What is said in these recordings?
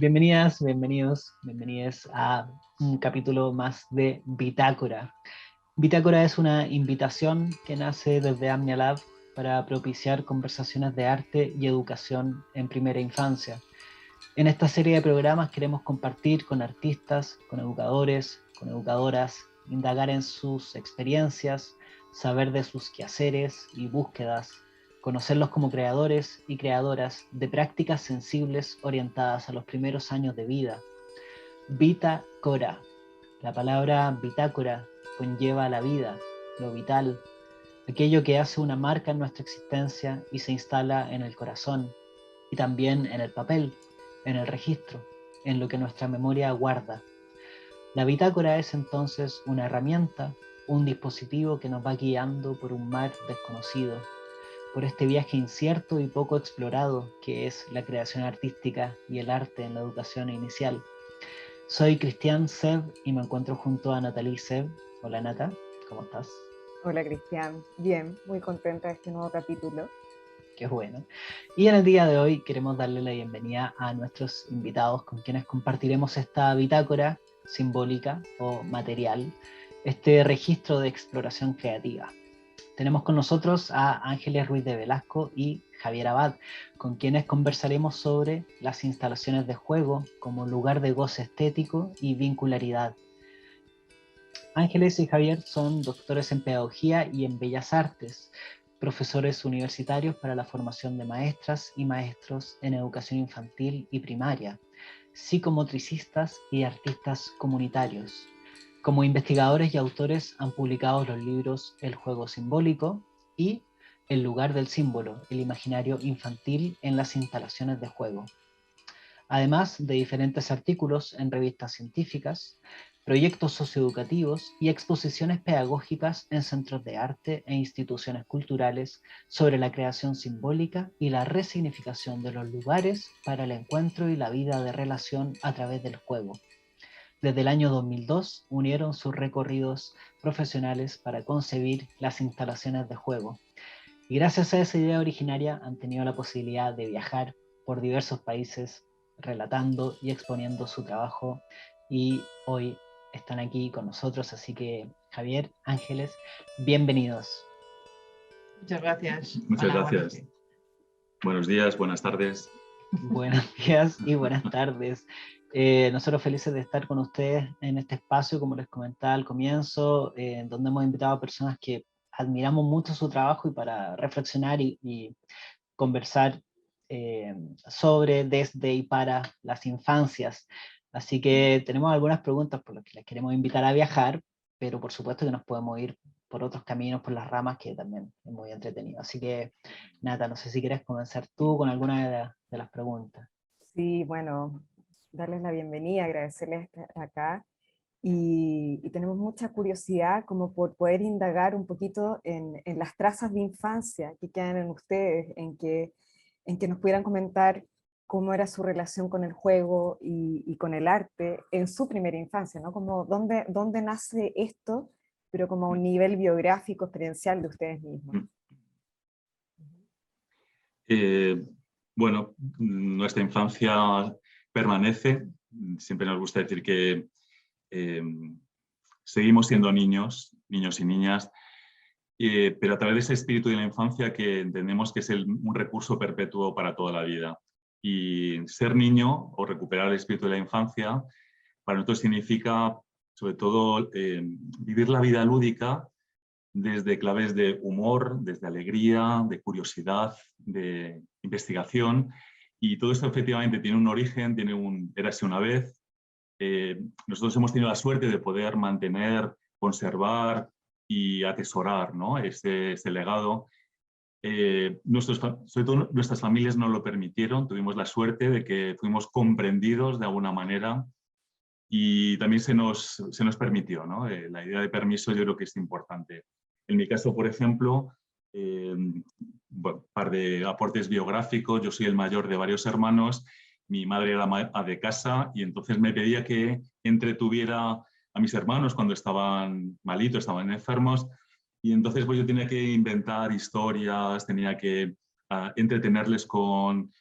Bienvenidas, bienvenidos, bienvenidas a un capítulo más de Bitácora. Bitácora es una invitación que nace desde Amnia Lab para propiciar conversaciones de arte y educación en primera infancia. En esta serie de programas queremos compartir con artistas, con educadores, con educadoras, indagar en sus experiencias, saber de sus quehaceres y búsquedas, conocerlos como creadores y creadoras de prácticas sensibles orientadas a los primeros años de vida. Bitácora. La palabra bitácora conlleva la vida, lo vital, aquello que hace una marca en nuestra existencia y se instala en el corazón y también en el papel, en el registro, en lo que nuestra memoria guarda. La bitácora es entonces una herramienta, un dispositivo que nos va guiando por un mar desconocido, por este viaje incierto y poco explorado que es la creación artística y el arte en la educación inicial. Soy Cristian Seb y me encuentro junto a Nathalie Seb. Hola Nata, ¿cómo estás? Hola Cristian, bien, muy contenta de este nuevo capítulo. Qué bueno. Y en el día de hoy queremos darle la bienvenida a nuestros invitados con quienes compartiremos esta bitácora simbólica o material, este registro de exploración creativa. Tenemos con nosotros a Ángeles Ruiz de Velasco y Javier Abad, con quienes conversaremos sobre las instalaciones de juego como lugar de goce estético y vincularidad. Ángeles y Javier son doctores en Pedagogía y en Bellas Artes, profesores universitarios para la formación de maestras y maestros en educación infantil y primaria, psicomotricistas y artistas comunitarios. Como investigadores y autores han publicado los libros El juego simbólico y El lugar del símbolo, el imaginario infantil en las instalaciones de juego. Además de diferentes artículos en revistas científicas, proyectos socioeducativos y exposiciones pedagógicas en centros de arte e instituciones culturales sobre la creación simbólica y la resignificación de los lugares para el encuentro y la vida de relación a través del juego. Desde el año 2002 unieron sus recorridos profesionales para concebir las instalaciones de juego. Y gracias a esa idea originaria han tenido la posibilidad de viajar por diversos países relatando y exponiendo su trabajo y hoy están aquí con nosotros, así que Javier, Ángeles, bienvenidos. Muchas gracias. Muchas gracias. Buenos días, buenas tardes. Buenos días y buenas tardes. Nosotros felices de estar con ustedes en este espacio, como les comentaba al comienzo, donde hemos invitado a personas que admiramos mucho su trabajo y para reflexionar y conversar sobre, desde y para las infancias. Así que tenemos algunas preguntas por las que les queremos invitar a viajar, pero por supuesto que nos podemos ir por otros caminos, por las ramas, que también es muy entretenido. Así que, Nata, no sé si quieres comenzar tú con alguna de las preguntas. Sí, bueno, darles la bienvenida, agradecerles estar acá y tenemos mucha curiosidad como por poder indagar un poquito en las trazas de infancia que quedan en ustedes, en que nos pudieran comentar cómo era su relación con el juego y con el arte en su primera infancia, ¿no? Como dónde nace esto, pero como a un nivel biográfico, experiencial de ustedes mismos. Bueno, nuestra infancia permanece. Siempre nos gusta decir que seguimos siendo niños y niñas, pero a través de ese espíritu de la infancia que entendemos que es un recurso perpetuo para toda la vida. Y ser niño o recuperar el espíritu de la infancia para nosotros significa, sobre todo, vivir la vida lúdica desde claves de humor, desde alegría, de curiosidad, de investigación, y todo esto efectivamente tiene un origen, tiene un érase una vez. Nosotros hemos tenido la suerte de poder mantener, conservar y atesorar, ¿no? ese legado. Sobre todo nuestras familias nos lo permitieron, tuvimos la suerte de que fuimos comprendidos de alguna manera y también se nos permitió, ¿no? La idea de permiso yo creo que es importante. En mi caso, por ejemplo, bueno, un par de aportes biográficos. Yo soy el mayor de varios hermanos, mi madre era ama de casa y entonces me pedía que entretuviera a mis hermanos cuando estaban malitos, estaban enfermos, y entonces pues, yo tenía que inventar historias, tenía que entretenerles con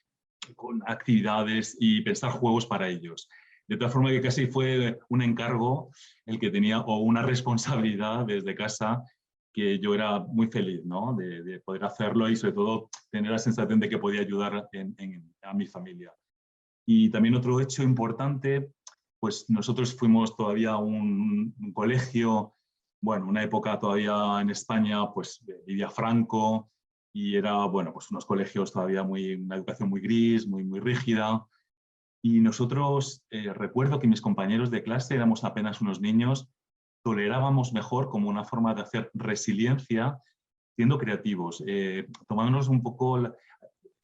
con actividades y pensar juegos para ellos. De tal forma que casi fue un encargo el que tenía, o una responsabilidad desde casa, que yo era muy feliz, ¿no? de poder hacerlo y sobre todo tener la sensación de que podía ayudar a mi familia. Y también otro hecho importante, pues nosotros fuimos todavía a un colegio, bueno, una época todavía en España, pues vivía Franco, y era, bueno, pues unos colegios todavía una educación muy gris, muy rígida. Y nosotros, recuerdo que mis compañeros de clase, éramos apenas unos niños, tolerábamos mejor como una forma de hacer resiliencia, siendo creativos, tomándonos un poco,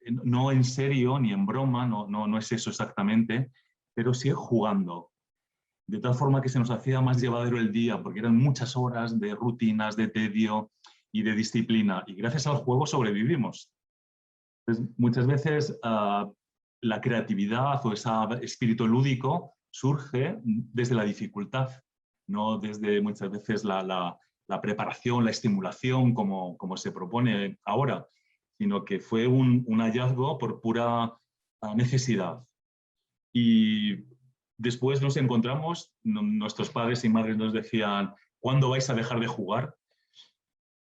no en serio ni en broma, no es eso exactamente, pero sí jugando. De tal forma que se nos hacía más llevadero el día, porque eran muchas horas de rutinas, de tedio y de disciplina. Y gracias al juego sobrevivimos. Entonces, muchas veces la creatividad o ese espíritu lúdico surge desde la dificultad, no desde muchas veces la preparación, la estimulación como se propone ahora, sino que fue un hallazgo por pura necesidad. Y después nos encontramos, nuestros padres y madres nos decían, ¿cuándo vais a dejar de jugar?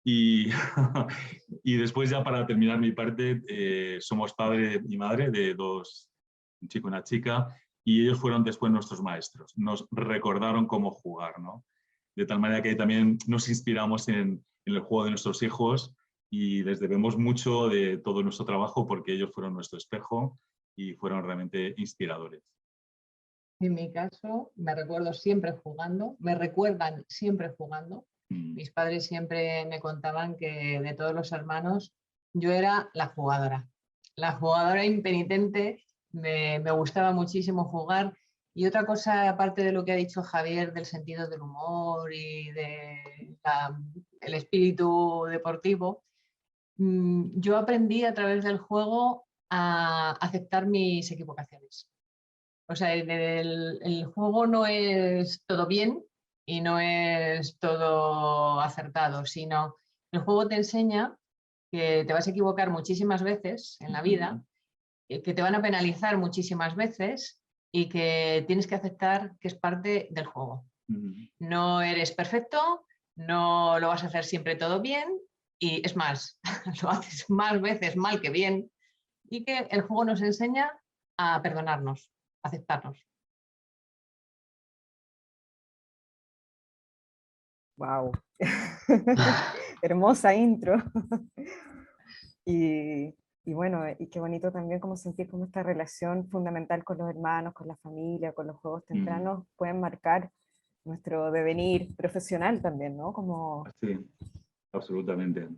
Y, y después, ya para terminar mi parte, somos padre y madre de dos, un chico y una chica, y ellos fueron después nuestros maestros. Nos recordaron cómo jugar, ¿no? De tal manera que también nos inspiramos en el juego de nuestros hijos y les debemos mucho de todo nuestro trabajo, porque ellos fueron nuestro espejo y fueron realmente inspiradores. En mi caso, me recuerdo siempre jugando, me recuerdan siempre jugando. Mis padres siempre me contaban que de todos los hermanos yo era la jugadora impenitente, me gustaba muchísimo jugar. Y otra cosa, aparte de lo que ha dicho Javier, del sentido del humor y del espíritu deportivo, yo aprendí a través del juego a aceptar mis equivocaciones. O sea, el juego no es todo bien y no es todo acertado, sino el juego te enseña que te vas a equivocar muchísimas veces en la vida, que te van a penalizar muchísimas veces y que tienes que aceptar que es parte del juego. No eres perfecto, no lo vas a hacer siempre todo bien y es más, lo haces más veces mal que bien, y que el juego nos enseña a perdonarnos, a aceptarnos. Wow, hermosa intro. Y, y bueno, y qué bonito también como sentir como esta relación fundamental con los hermanos, con la familia, con los juegos tempranos, pueden marcar nuestro devenir profesional también, ¿no? Como... Sí, absolutamente.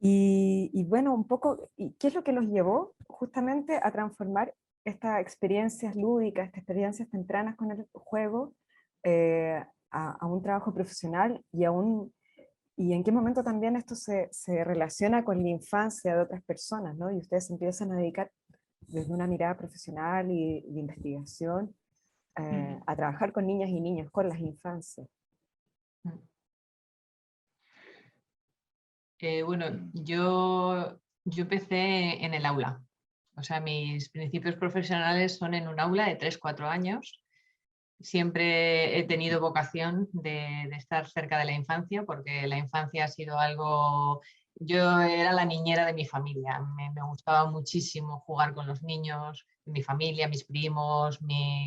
Y bueno, un poco, ¿y qué es lo que los llevó justamente a transformar estas experiencias lúdicas, estas experiencias tempranas con el juego, a un trabajo profesional y en qué momento también esto se relaciona con la infancia de otras personas, ¿no? Y ustedes se empiezan a dedicar desde una mirada profesional y de investigación a trabajar con niñas y niños, con las infancias. Bueno, yo empecé en el aula. O sea, mis principios profesionales son en un aula de 3-4 años. Siempre he tenido vocación de estar cerca de la infancia, porque la infancia ha sido algo... Yo era la niñera de mi familia, me gustaba muchísimo jugar con los niños, mi familia, mis primos,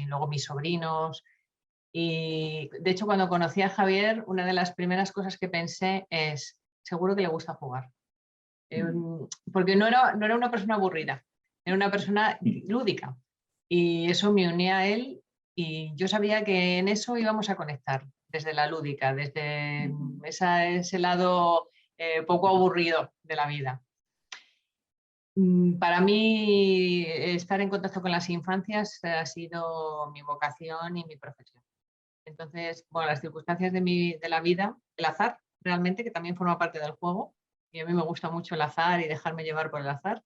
luego mis sobrinos. Y de hecho, cuando conocí a Javier, una de las primeras cosas que pensé es, seguro que le gusta jugar. Porque no era una persona aburrida, era una persona lúdica. Y eso me unía a él y yo sabía que en eso íbamos a conectar, desde la lúdica, desde ese lado poco aburrido de la vida. Para mí, estar en contacto con las infancias ha sido mi vocación y mi profesión. Entonces, bueno, las circunstancias de la vida, el azar realmente, que también forma parte del juego, y a mí me gusta mucho el azar y dejarme llevar por el azar,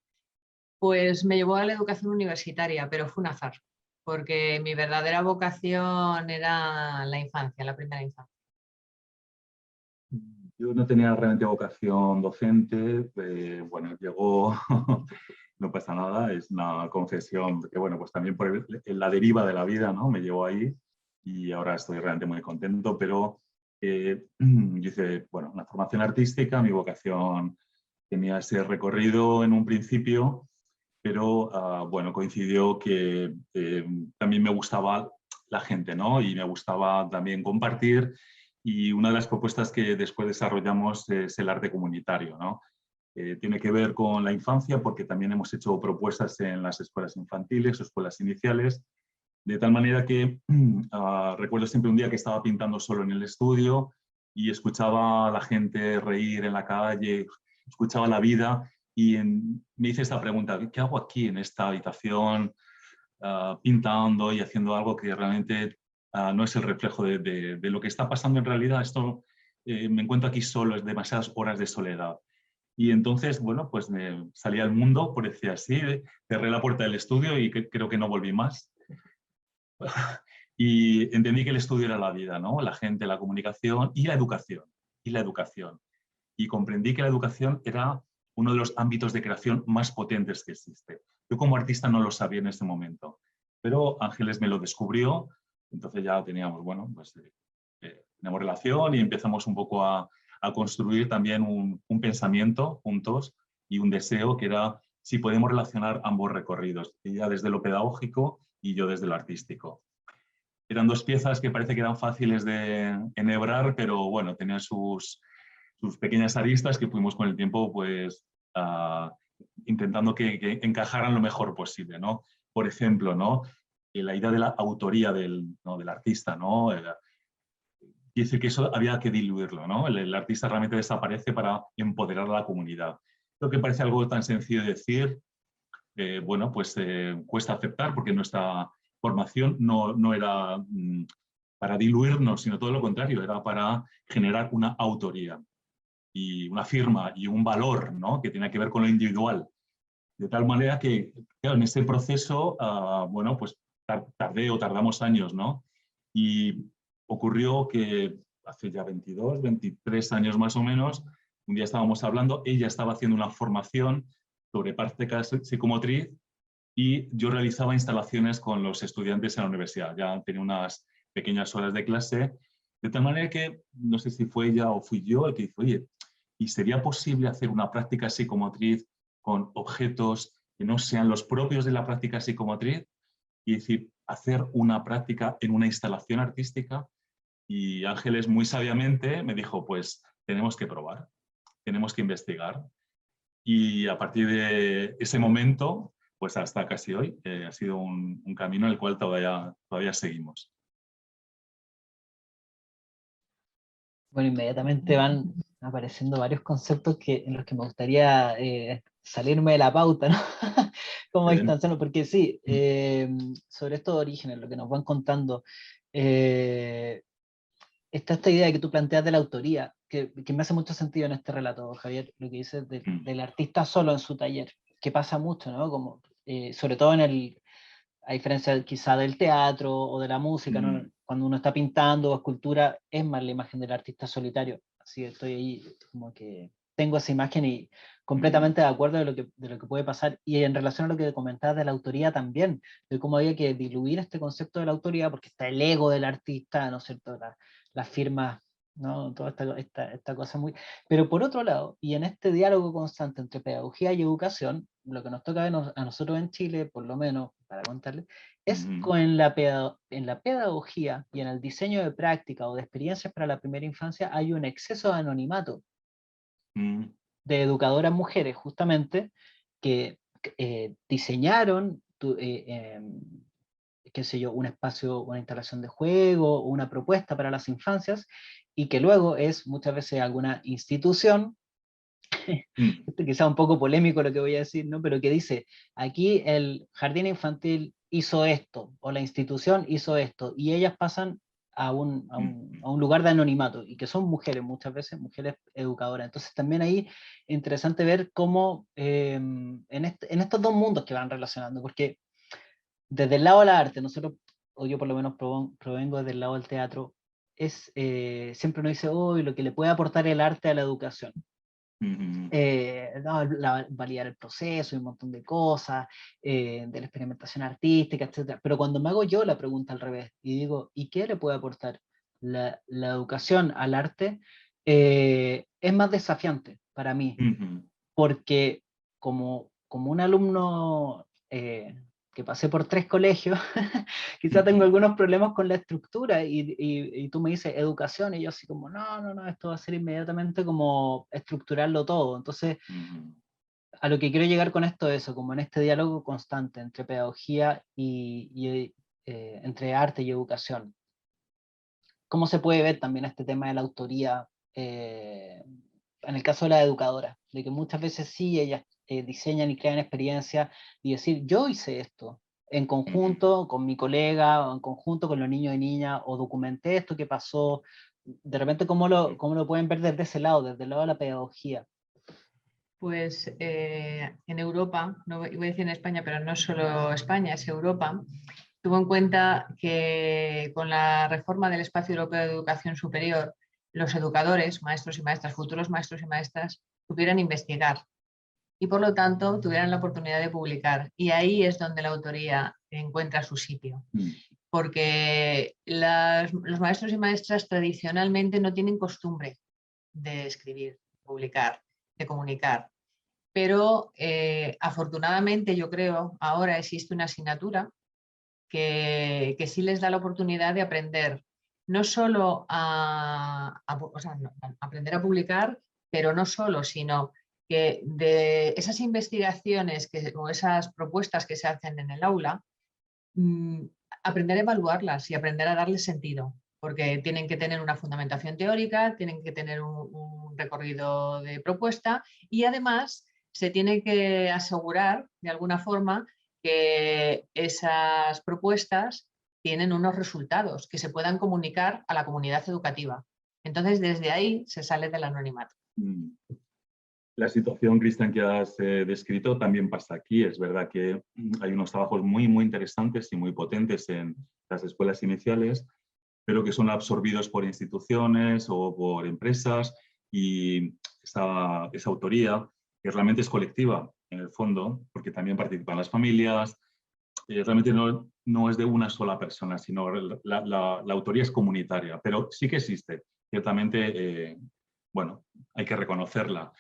pues me llevó a la educación universitaria, pero fue un azar, porque mi verdadera vocación era la infancia, la primera infancia. Yo no tenía realmente vocación docente, bueno, llegó no pasa nada, es una confesión que, bueno, pues también por la deriva de la vida, ¿no? Me llevó ahí y ahora estoy realmente muy contento, pero yo hice, bueno, una formación artística, mi vocación tenía ese recorrido en un principio, pero bueno, coincidió que también me gustaba la gente, ¿no? Y me gustaba también compartir, y una de las propuestas que después desarrollamos es el arte comunitario, ¿no? Tiene que ver con la infancia porque también hemos hecho propuestas en las escuelas infantiles o escuelas iniciales, de tal manera que recuerdo siempre un día que estaba pintando solo en el estudio y escuchaba a la gente reír en la calle, escuchaba la vida y me hice esta pregunta: ¿qué hago aquí en esta habitación pintando y haciendo algo que realmente no es el reflejo de lo que está pasando en realidad? Esto me encuentro aquí solo, es demasiadas horas de soledad. Y entonces, bueno, pues me salí al mundo, por decir así, cerré la puerta del estudio y creo que no volví más. Y entendí que el estudio era la vida, ¿no? La gente, la comunicación y la educación. Y la educación. Y comprendí que la educación era uno de los ámbitos de creación más potentes que existe. Yo como artista no lo sabía en ese momento, pero Ángeles me lo descubrió, entonces ya teníamos, bueno, pues teníamos relación y empezamos un poco a construir también un pensamiento juntos y un deseo que era si podemos relacionar ambos recorridos, ella desde lo pedagógico y yo desde lo artístico. Eran dos piezas que parece que eran fáciles de enhebrar, pero bueno, tenían sus pequeñas aristas que fuimos con el tiempo pues intentando que encajaran lo mejor posible, ¿no? Por ejemplo, ¿no? La idea de la autoría ¿no? del artista, ¿no? Quiere decir que eso había que diluirlo, ¿no? El artista realmente desaparece para empoderar a la comunidad. Creo que parece algo tan sencillo de decir, bueno, pues cuesta aceptar porque nuestra formación no era para diluirnos, sino todo lo contrario, era para generar una autoría y una firma y un valor, ¿no? Que tenía que ver con lo individual. De tal manera que, claro, en ese proceso, bueno, pues tardamos años, ¿no? Y ocurrió que hace ya 22, 23 años más o menos, un día estábamos hablando, ella estaba haciendo una formación sobre práctica psicomotriz y yo realizaba instalaciones con los estudiantes en la universidad. Ya tenía unas pequeñas horas de clase, de tal manera que, no sé si fue ella o fui yo el que dijo: oye, ¿y sería posible hacer una práctica psicomotriz con objetos que no sean los propios de la práctica psicomotriz? Y decir, hacer una práctica en una instalación artística. Y Ángeles muy sabiamente me dijo, pues tenemos que probar, tenemos que investigar. Y a partir de ese momento, pues hasta casi hoy, ha sido un camino en el cual todavía seguimos. Bueno, inmediatamente van apareciendo varios conceptos en los que me gustaría salirme de la pauta, ¿no? Como distanciarlo, porque sí, sobre estos orígenes, lo que nos van contando, está esta idea que tú planteas de la autoría, que me hace mucho sentido en este relato, Javier, lo que dices del artista solo en su taller, que pasa mucho, ¿no? Como, sobre todo a diferencia quizá del teatro o de la música, ¿no? Cuando uno está pintando o escultura, es más la imagen del artista solitario. Así que estoy ahí, como que tengo esa imagen y completamente de acuerdo de lo que puede pasar. Y en relación a lo que comentabas de la autoría también, de cómo había que diluir este concepto de la autoría, porque está el ego del artista, ¿no es cierto? Las firmas, ¿no? Toda esta cosa muy... Pero por otro lado, y en este diálogo constante entre pedagogía y educación, lo que nos toca a nosotros en Chile, por lo menos, para contarles, es en la pedagogía y en el diseño de práctica o de experiencias para la primera infancia hay un exceso de anonimato de educadoras mujeres, justamente, que diseñaron qué sé yo, un espacio, una instalación de juego, una propuesta para las infancias, y que luego es muchas veces alguna institución, quizá un poco polémico lo que voy a decir, ¿no? Pero que dice, aquí el jardín infantil hizo esto, o la institución hizo esto, y ellas pasan a un lugar de anonimato, y que son mujeres muchas veces, mujeres educadoras. Entonces también ahí interesante ver cómo en estos dos mundos que van relacionando, porque desde el lado del arte, nosotros, o yo por lo menos provengo desde el lado del teatro, siempre uno dice, oh, lo que le puede aportar el arte a la educación. No, validar el proceso y un montón de cosas, de la experimentación artística, etc. Pero cuando me hago yo la pregunta al revés y digo, ¿y qué le puede aportar la educación al arte? Es más desafiante para mí, porque como un alumno que pasé por 3 colegios, quizá tengo algunos problemas con la estructura y tú me dices educación y yo así como, no, esto va a ser inmediatamente como estructurarlo todo. Entonces, a lo que quiero llegar con esto es eso, como en este diálogo constante entre pedagogía y entre arte y educación. ¿Cómo se puede ver también este tema de la autoría en el caso de la educadora? De que muchas veces sí, ellas diseñan y crean experiencias y decir, yo hice esto en conjunto con mi colega, o en conjunto con los niños y niñas, o documenté esto que pasó. De repente, ¿cómo lo pueden ver desde ese lado, desde el lado de la pedagogía? Pues en Europa, no voy a decir en España, pero no solo España, es Europa, tuvo en cuenta que con la reforma del Espacio Europeo de Educación Superior, los educadores, maestros y maestras, futuros maestros y maestras, pudieran investigar y por lo tanto tuvieran la oportunidad de publicar. Y ahí es donde la autoría encuentra su sitio. Porque los maestros y maestras tradicionalmente no tienen costumbre de escribir, publicar, de comunicar. Pero afortunadamente yo creo ahora existe una asignatura que sí les da la oportunidad de aprender, no solo aprender a publicar, pero no solo, sino que de esas investigaciones o esas propuestas que se hacen en el aula, aprender a evaluarlas y aprender a darles sentido, porque tienen que tener una fundamentación teórica, tienen que tener un recorrido de propuesta y además se tiene que asegurar de alguna forma que esas propuestas tienen unos resultados que se puedan comunicar a la comunidad educativa. Entonces, desde ahí se sale del anonimato. La situación, Cristian, que has descrito también pasa aquí. Es verdad que hay unos trabajos muy, muy interesantes y muy potentes en las escuelas iniciales, pero que son absorbidos por instituciones o por empresas y esa autoría, que realmente es colectiva en el fondo, porque también participan las familias, realmente no es de una sola persona, sino la autoría es comunitaria, pero sí que existe. Ciertamente, bueno, hay que reconocerla.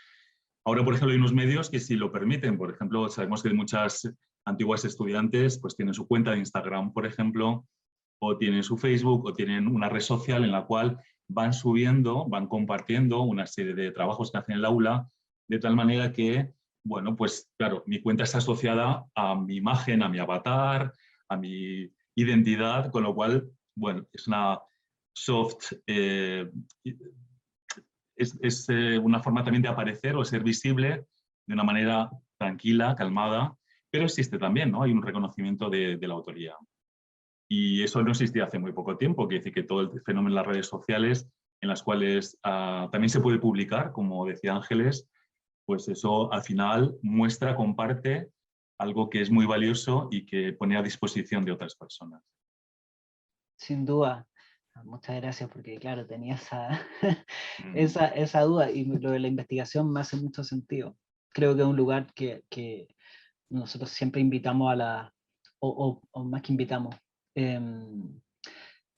Ahora, por ejemplo, hay unos medios que sí lo permiten. Por ejemplo, sabemos que muchas antiguas estudiantes pues tienen su cuenta de Instagram, por ejemplo, o tienen su Facebook, o tienen una red social en la cual van subiendo, van compartiendo una serie de trabajos que hacen en el aula, de tal manera que, bueno, pues claro, mi cuenta está asociada a mi imagen, a mi avatar, a mi identidad, con lo cual, bueno, es una soft... es una forma también de aparecer o ser visible de una manera tranquila, calmada, pero existe también, ¿no? Hay un reconocimiento de la autoría. Y eso no existía hace muy poco tiempo, que dice que todo el fenómeno de las redes sociales, en las cuales también se puede publicar, como decía Ángeles, pues eso al final muestra, comparte algo que es muy valioso y que pone a disposición de otras personas. Sin duda. Muchas gracias, porque claro, tenía esa duda y lo de la investigación me hace mucho sentido. Creo que es un lugar que nosotros siempre invitamos o más que invitamos,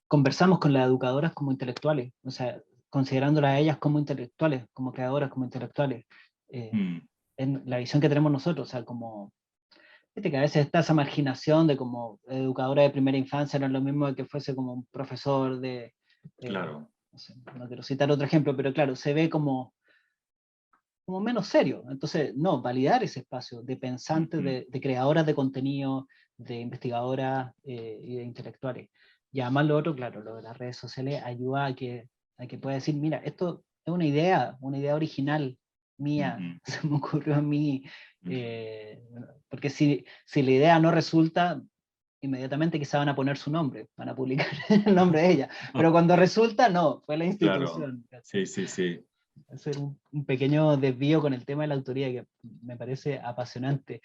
conversamos con las educadoras como intelectuales, o sea, considerándolas a ellas como intelectuales, como creadoras, como intelectuales. En la visión que tenemos nosotros, o sea, como... Viste que a veces está esa marginación de como educadora de primera infancia, no es lo mismo que fuese como un profesor de... Claro. No sé, no quiero citar otro ejemplo, pero claro, se ve como menos serio. Entonces, no, validar ese espacio de pensantes, de creadoras de contenido, de investigadoras y de intelectuales. Y además lo otro, claro, lo de las redes sociales ayuda a que pueda decir, mira, esto es una idea original mía, se me ocurrió a mí, porque si la idea no resulta, inmediatamente quizá van a poner su nombre, van a publicar el nombre de ella, pero cuando resulta, no, fue la institución. Claro. Sí. Hacer un pequeño desvío con el tema de la autoría que me parece apasionante.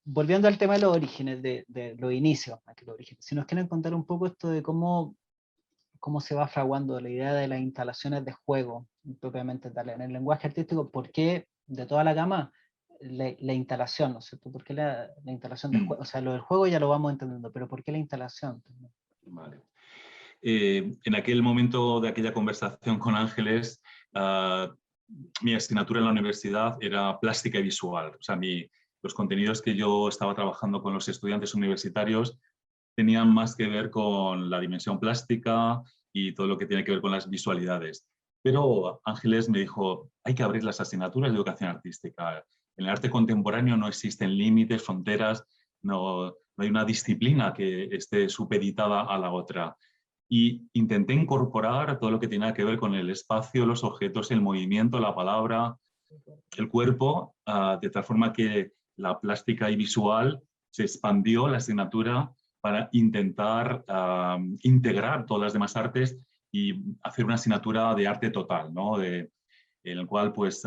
Volviendo al tema de los orígenes, de los inicios, más que los orígenes, si nos quieren contar un poco esto de cómo cómo se va fraguando la idea de las instalaciones de juego, propiamente tal. En el lenguaje artístico, ¿por qué de toda la gama la instalación, ¿no es cierto? ¿Por qué la instalación del juego? O sea, lo del juego ya lo vamos entendiendo, pero ¿por qué la instalación? Vale. En aquel momento de aquella conversación con Ángeles, mi asignatura en la universidad era plástica y visual. O sea, los contenidos que yo estaba trabajando con los estudiantes universitarios tenían más que ver con la dimensión plástica y todo lo que tiene que ver con las visualidades. Pero Ángeles me dijo, hay que abrir las asignaturas de educación artística. En el arte contemporáneo no existen límites, fronteras, no hay una disciplina que esté supeditada a la otra. Y intenté incorporar todo lo que tenía que ver con el espacio, los objetos, el movimiento, la palabra, el cuerpo, de tal forma que la plástica y visual se expandió la asignatura para intentar integrar todas las demás artes y hacer una asignatura de arte total, ¿no? En el cual pues,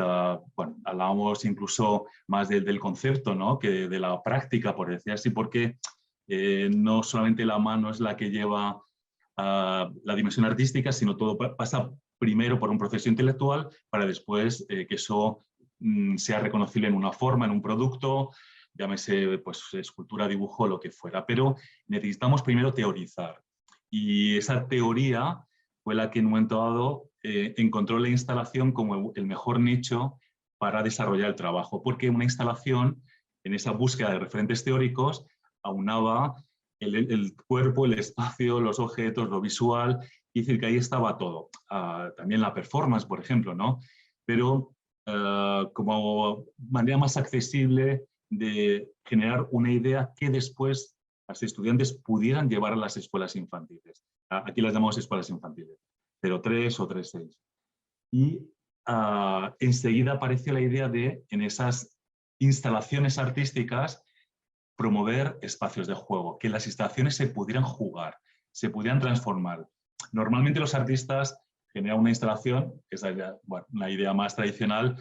bueno, hablábamos incluso más del concepto, ¿no? Que de la práctica, por decir así, porque no solamente la mano es la que lleva la dimensión artística, sino todo pasa primero por un proceso intelectual para después que eso sea reconocible en una forma, en un producto, llámese pues, escultura, dibujo, lo que fuera. Pero necesitamos primero teorizar. Y esa teoría fue la que en un momento dado encontró la instalación como el mejor nicho para desarrollar el trabajo, porque una instalación, en esa búsqueda de referentes teóricos, aunaba el cuerpo, el espacio, los objetos, lo visual, y decir que ahí estaba todo. También la performance, por ejemplo, ¿no? Pero como manera más accesible de generar una idea que después los estudiantes pudieran llevar a las escuelas infantiles. Aquí las llamamos escuelas infantiles, 0-3 o 3-6. Y enseguida apareció la idea de, en esas instalaciones artísticas, promover espacios de juego, que las instalaciones se pudieran jugar, se pudieran transformar. Normalmente los artistas generan una instalación, que es una idea más tradicional,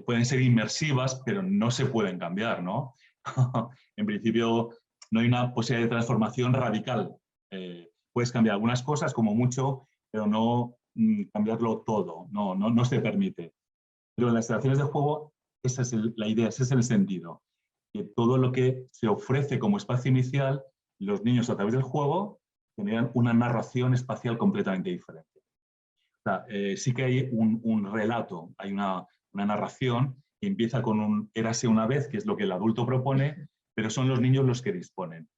pueden ser inmersivas, pero no se pueden cambiar, ¿no? En principio no hay una posibilidad de transformación radical. Puedes cambiar algunas cosas como mucho, pero no cambiarlo todo, no se permite. Pero en las instalaciones de juego esa es la idea, ese es el sentido. Que todo lo que se ofrece como espacio inicial, los niños a través del juego generan una narración espacial completamente diferente. O sea, sí que hay un relato, hay una narración que empieza con un érase una vez, que es lo que el adulto propone, pero son los niños los que disponen.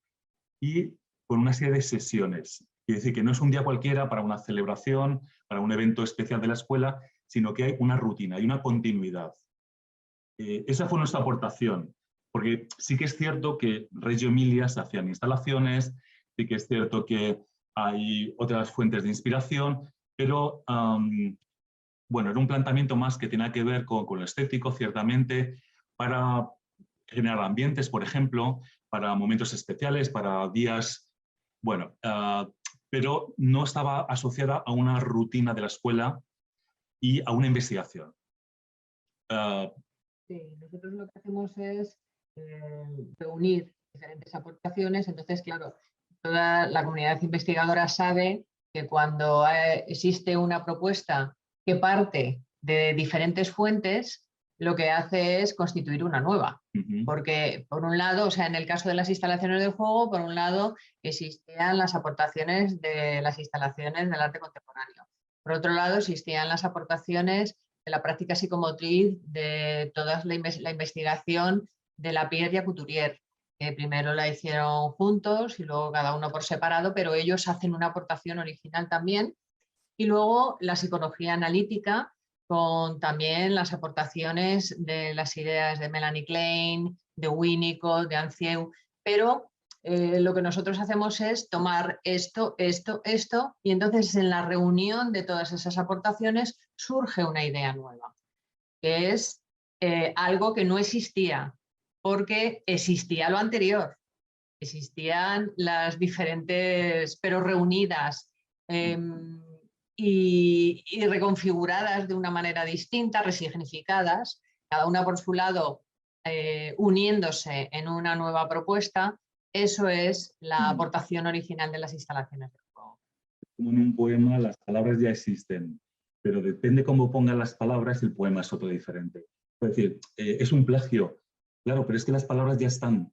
Y con una serie de sesiones. Quiere decir que no es un día cualquiera para una celebración, para un evento especial de la escuela, sino que hay una rutina, hay una continuidad. Esa fue nuestra aportación. Porque sí que es cierto que Reggio Emilia se hacían instalaciones, sí que es cierto que hay otras fuentes de inspiración, pero bueno, era un planteamiento más que tenía que ver con lo estético, ciertamente, para generar ambientes, por ejemplo, para momentos especiales, para días, bueno, pero no estaba asociada a una rutina de la escuela y a una investigación. Sí, nosotros lo que hacemos es reunir diferentes aportaciones. Entonces, claro, toda la comunidad investigadora sabe que cuando existe una propuesta que parte de diferentes fuentes, lo que hace es constituir una nueva. Porque, por un lado, o sea, en el caso de las instalaciones del juego, por un lado, existían las aportaciones de las instalaciones del arte contemporáneo. Por otro lado, existían las aportaciones de la práctica psicomotriz, de toda la investigación de Lapierre y Couturier, que primero la hicieron juntos y luego cada uno por separado, pero ellos hacen una aportación original también. Y luego la psicología analítica, con también las aportaciones de las ideas de Melanie Klein, de Winnicott, de Ancieu, pero lo que nosotros hacemos es tomar esto, y entonces en la reunión de todas esas aportaciones surge una idea nueva, que es algo que no existía, porque existía lo anterior, existían las diferentes, pero reunidas y reconfiguradas de una manera distinta, resignificadas, cada una por su lado, uniéndose en una nueva propuesta. Eso es la aportación original de las instalaciones del juego. como en un poema las palabras ya existen, pero depende cómo pongan las palabras, el poema es otro diferente. Es decir, es un plagio, claro, pero es que las palabras ya están.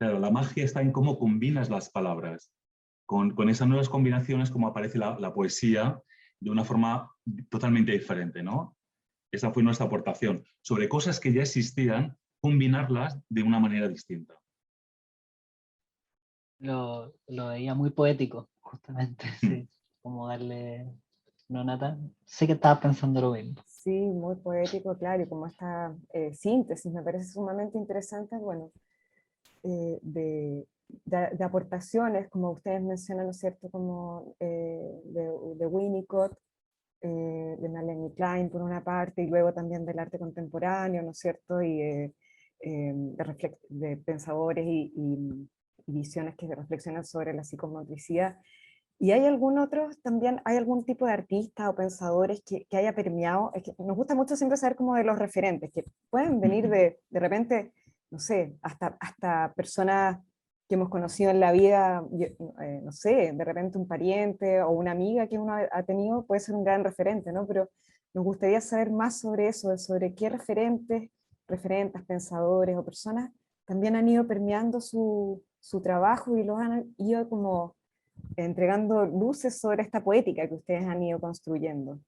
Claro, la magia está en cómo combinas las palabras. Con esas nuevas combinaciones, cómo aparece la poesía de una forma totalmente diferente, ¿no? Esa fue nuestra aportación. Sobre cosas que ya existían, combinarlas de una manera distinta. Lo veía muy poético, justamente, sí. Como darle... ¿No, Nata? Sé que estabas pensando lo mismo. Sí, muy poético, claro, y como esta síntesis me parece sumamente interesante, bueno, de aportaciones, como ustedes mencionan, ¿no es cierto?, como de Winnicott, de Melanie Klein por una parte, y luego también del arte contemporáneo, ¿no es cierto?, y de pensadores y visiones que reflexionan sobre la psicomotricidad. ¿Y hay algún otro también, hay algún tipo de artista o pensadores que haya permeado? Es que nos gusta mucho siempre saber como de los referentes, que pueden venir de repente, no sé, hasta personas que hemos conocido en la vida, no sé, de repente un pariente o una amiga que uno ha tenido puede ser un gran referente, ¿no? Pero nos gustaría saber más sobre eso, sobre qué referentes, pensadores o personas también han ido permeando su trabajo y los han ido como entregando luces sobre esta poética que ustedes han ido construyendo.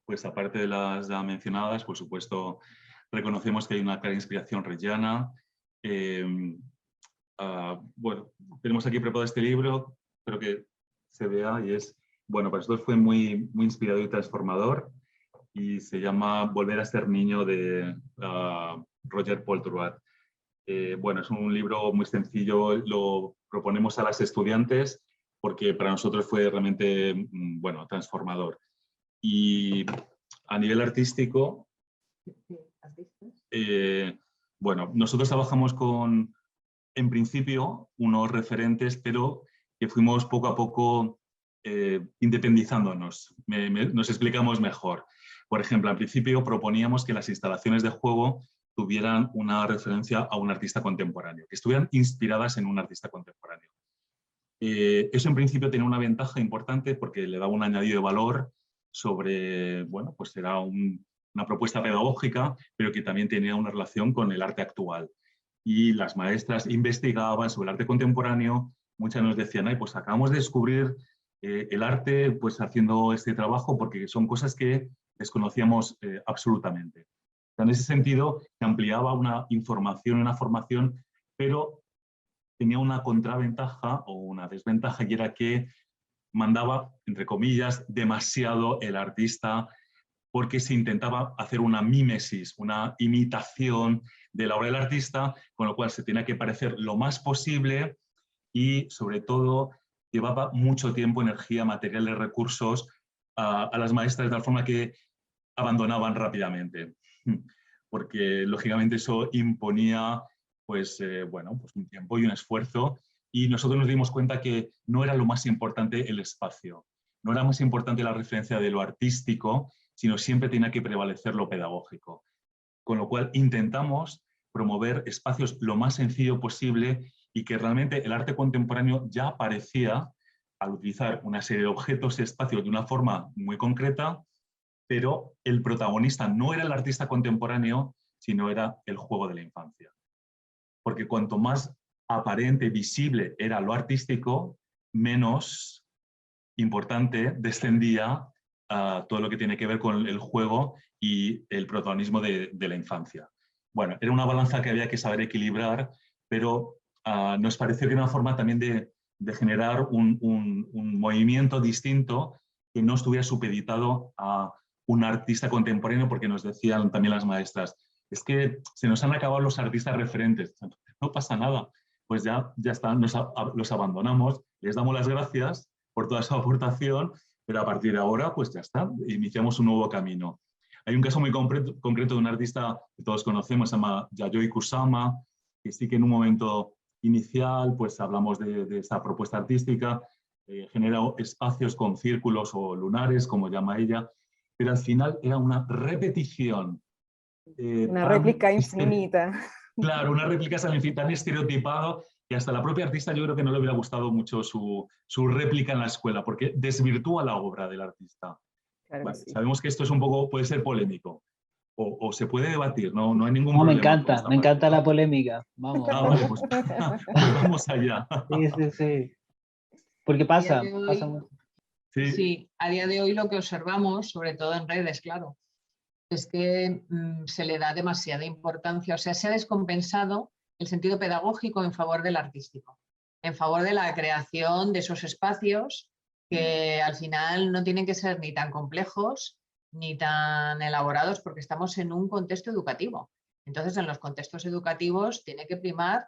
Pues aparte de las ya mencionadas, por supuesto, reconocemos que hay una clara inspiración reggiana. Bueno, tenemos aquí preparado este libro, espero que se vea, y es, bueno, para nosotros fue muy, muy inspirador y transformador, y se llama Volver a ser niño, de Roger Poltruat. Bueno, es un libro muy sencillo, lo proponemos a las estudiantes porque para nosotros fue realmente, bueno, transformador. Y a nivel artístico, bueno, nosotros trabajamos con, en principio, unos referentes, pero que fuimos poco a poco independizándonos. Nos explicamos mejor. Por ejemplo, al principio proponíamos que las instalaciones de juego tuvieran una referencia a un artista contemporáneo, que estuvieran inspiradas en un artista contemporáneo. Eso en principio tenía una ventaja importante porque le daba un añadido de valor sobre, bueno, pues era una propuesta pedagógica, pero que también tenía una relación con el arte actual. Y las maestras investigaban sobre el arte contemporáneo, muchas nos decían, ay, pues acabamos de descubrir el arte pues haciendo este trabajo porque son cosas que desconocíamos absolutamente. En ese sentido, se ampliaba una información, una formación, pero tenía una contraventaja o una desventaja, y era que mandaba, entre comillas, demasiado el artista, porque se intentaba hacer una mímesis, una imitación de la obra del artista, con lo cual se tenía que parecer lo más posible y, sobre todo, llevaba mucho tiempo, energía, materiales, recursos a las maestras, de tal forma que abandonaban rápidamente, porque lógicamente eso imponía pues, bueno, pues un tiempo y un esfuerzo, y nosotros nos dimos cuenta que no era lo más importante el espacio, no era más importante la referencia de lo artístico, sino siempre tenía que prevalecer lo pedagógico. Con lo cual intentamos promover espacios lo más sencillo posible y que realmente el arte contemporáneo ya aparecía al utilizar una serie de objetos y espacios de una forma muy concreta, pero el protagonista no era el artista contemporáneo, sino era el juego de la infancia. Porque cuanto más aparente, visible era lo artístico, menos importante descendía todo lo que tiene que ver con el juego y el protagonismo de la infancia. Bueno, era una balanza que había que saber equilibrar, pero nos pareció que era una forma también de generar un movimiento distinto que no estuviera supeditado a un artista contemporáneo, porque nos decían también las maestras, es que se nos han acabado los artistas referentes. No pasa nada, pues ya está, los abandonamos, les damos las gracias por toda su aportación, pero a partir de ahora, pues ya está, iniciamos un nuevo camino. Hay un caso muy concreto de un artista que todos conocemos, se llama Yayoi Kusama, que sí que en un momento inicial, pues hablamos de esta propuesta artística, genera espacios con círculos o lunares, como llama ella, pero al final era una repetición. Una réplica infinita. Claro, una réplica tan estereotipado Y hasta la propia artista yo creo que no le hubiera gustado mucho su réplica en la escuela, porque desvirtúa la obra del artista. Claro que Vale, sí. sabemos que esto es un poco, puede ser polémico, o se puede debatir, no hay ningún No, problema por esta me parte, encanta ¿no? la polémica. Vamos, Ah, vamos. vale, pues, pues vamos allá. Sí, sí, sí. Porque A día pasa de hoy, mucho. Sí, sí, a día de hoy lo que observamos, sobre todo en redes, claro, es que se le da demasiada importancia, o sea, se ha descompensado el sentido pedagógico en favor del artístico, en favor de la creación de esos espacios que al final no tienen que ser ni tan complejos ni tan elaborados porque estamos en un contexto educativo. Entonces, en los contextos educativos tiene que primar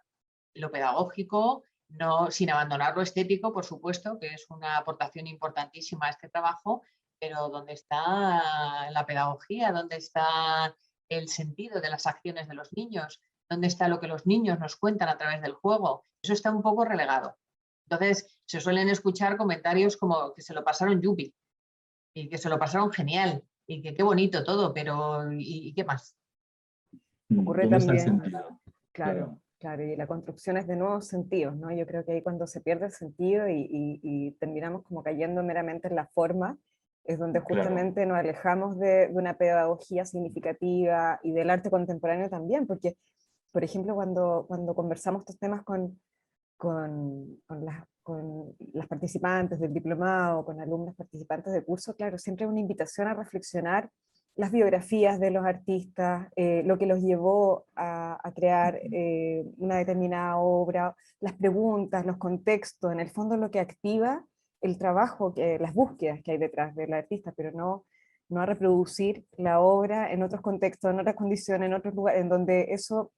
lo pedagógico, no, sin abandonar lo estético, por supuesto, que es una aportación importantísima a este trabajo, pero ¿dónde está la pedagogía? ¿Dónde está el sentido de las acciones de los niños? ¿Dónde está lo que los niños nos cuentan a través del juego? Eso está un poco relegado. Entonces, se suelen escuchar comentarios como que se lo pasaron yupi y que se lo pasaron genial y que qué bonito todo, pero ¿y qué más? Ocurre ¿dónde está el también, sentido? claro, claro, y la construcción es de nuevos sentidos, ¿no? Yo creo que ahí cuando se pierde el sentido y terminamos como cayendo meramente en la forma, es donde Claro. justamente nos alejamos de una pedagogía significativa y del arte contemporáneo también, porque, por ejemplo, cuando conversamos estos temas con las participantes del diplomado, con alumnos participantes de curso, claro, siempre hay una invitación a reflexionar las biografías de los artistas, lo que los llevó a crear una determinada obra, las preguntas, los contextos, en el fondo lo que activa el trabajo, las búsquedas que hay detrás del artista, pero no a reproducir la obra en otros contextos, en otras condiciones, en otros lugares, en donde eso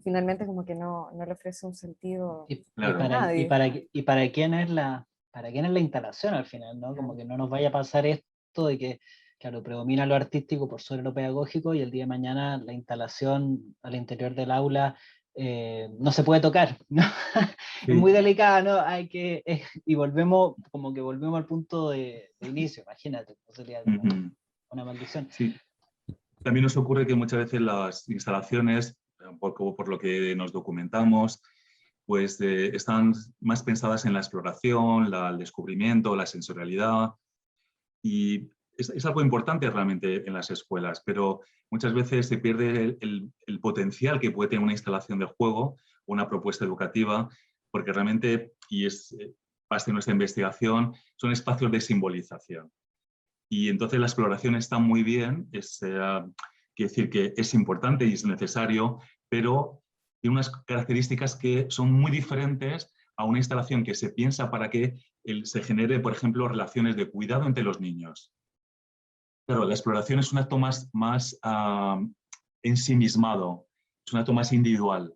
finalmente como que no le ofrece un sentido Claro. a nadie. Para para quién es la instalación al final, ¿no? Como que no nos vaya a pasar esto de que, claro, predomina lo artístico por sobre lo pedagógico y el día de mañana la instalación al interior del aula no se puede tocar, ¿no? Sí. Es muy delicada, ¿no? Y volvemos, como que volvemos al punto de inicio, imagínate, sería como una maldición. Sí. También nos ocurre que muchas veces las instalaciones, un poco por lo que nos documentamos, pues están más pensadas en la exploración, el descubrimiento, la sensorialidad, y es algo importante realmente en las escuelas, pero muchas veces se pierde el potencial que puede tener una instalación de juego, una propuesta educativa, porque realmente, y es base de nuestra investigación, son espacios de simbolización. Y entonces la exploración está muy bien, quiere decir que es importante y es necesario, pero tiene unas características que son muy diferentes a una instalación que se piensa para que se genere, por ejemplo, relaciones de cuidado entre los niños. Claro, la exploración es un acto más ensimismado, es un acto más individual,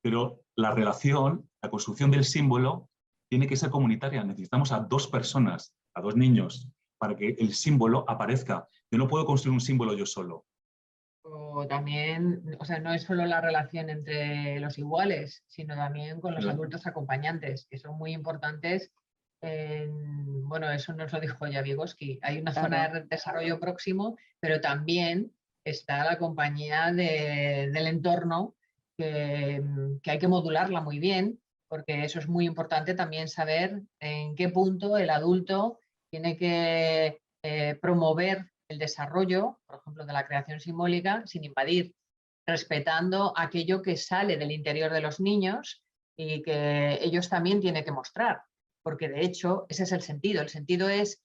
pero la relación, la construcción del símbolo tiene que ser comunitaria. Necesitamos a dos personas, a dos niños, para que el símbolo aparezca. Yo no puedo construir un símbolo yo solo. O también, o sea, no es solo la relación entre los iguales, sino también con los adultos acompañantes, que son muy importantes. Bueno, eso nos lo dijo ya Vygotsky. Hay una zona de desarrollo próximo, pero también está la compañía del entorno, que hay que modularla muy bien, porque eso es muy importante también saber en qué punto el adulto tiene que promover el desarrollo, por ejemplo, de la creación simbólica, sin invadir, respetando aquello que sale del interior de los niños y que ellos también tienen que mostrar, porque de hecho ese es el sentido. El sentido es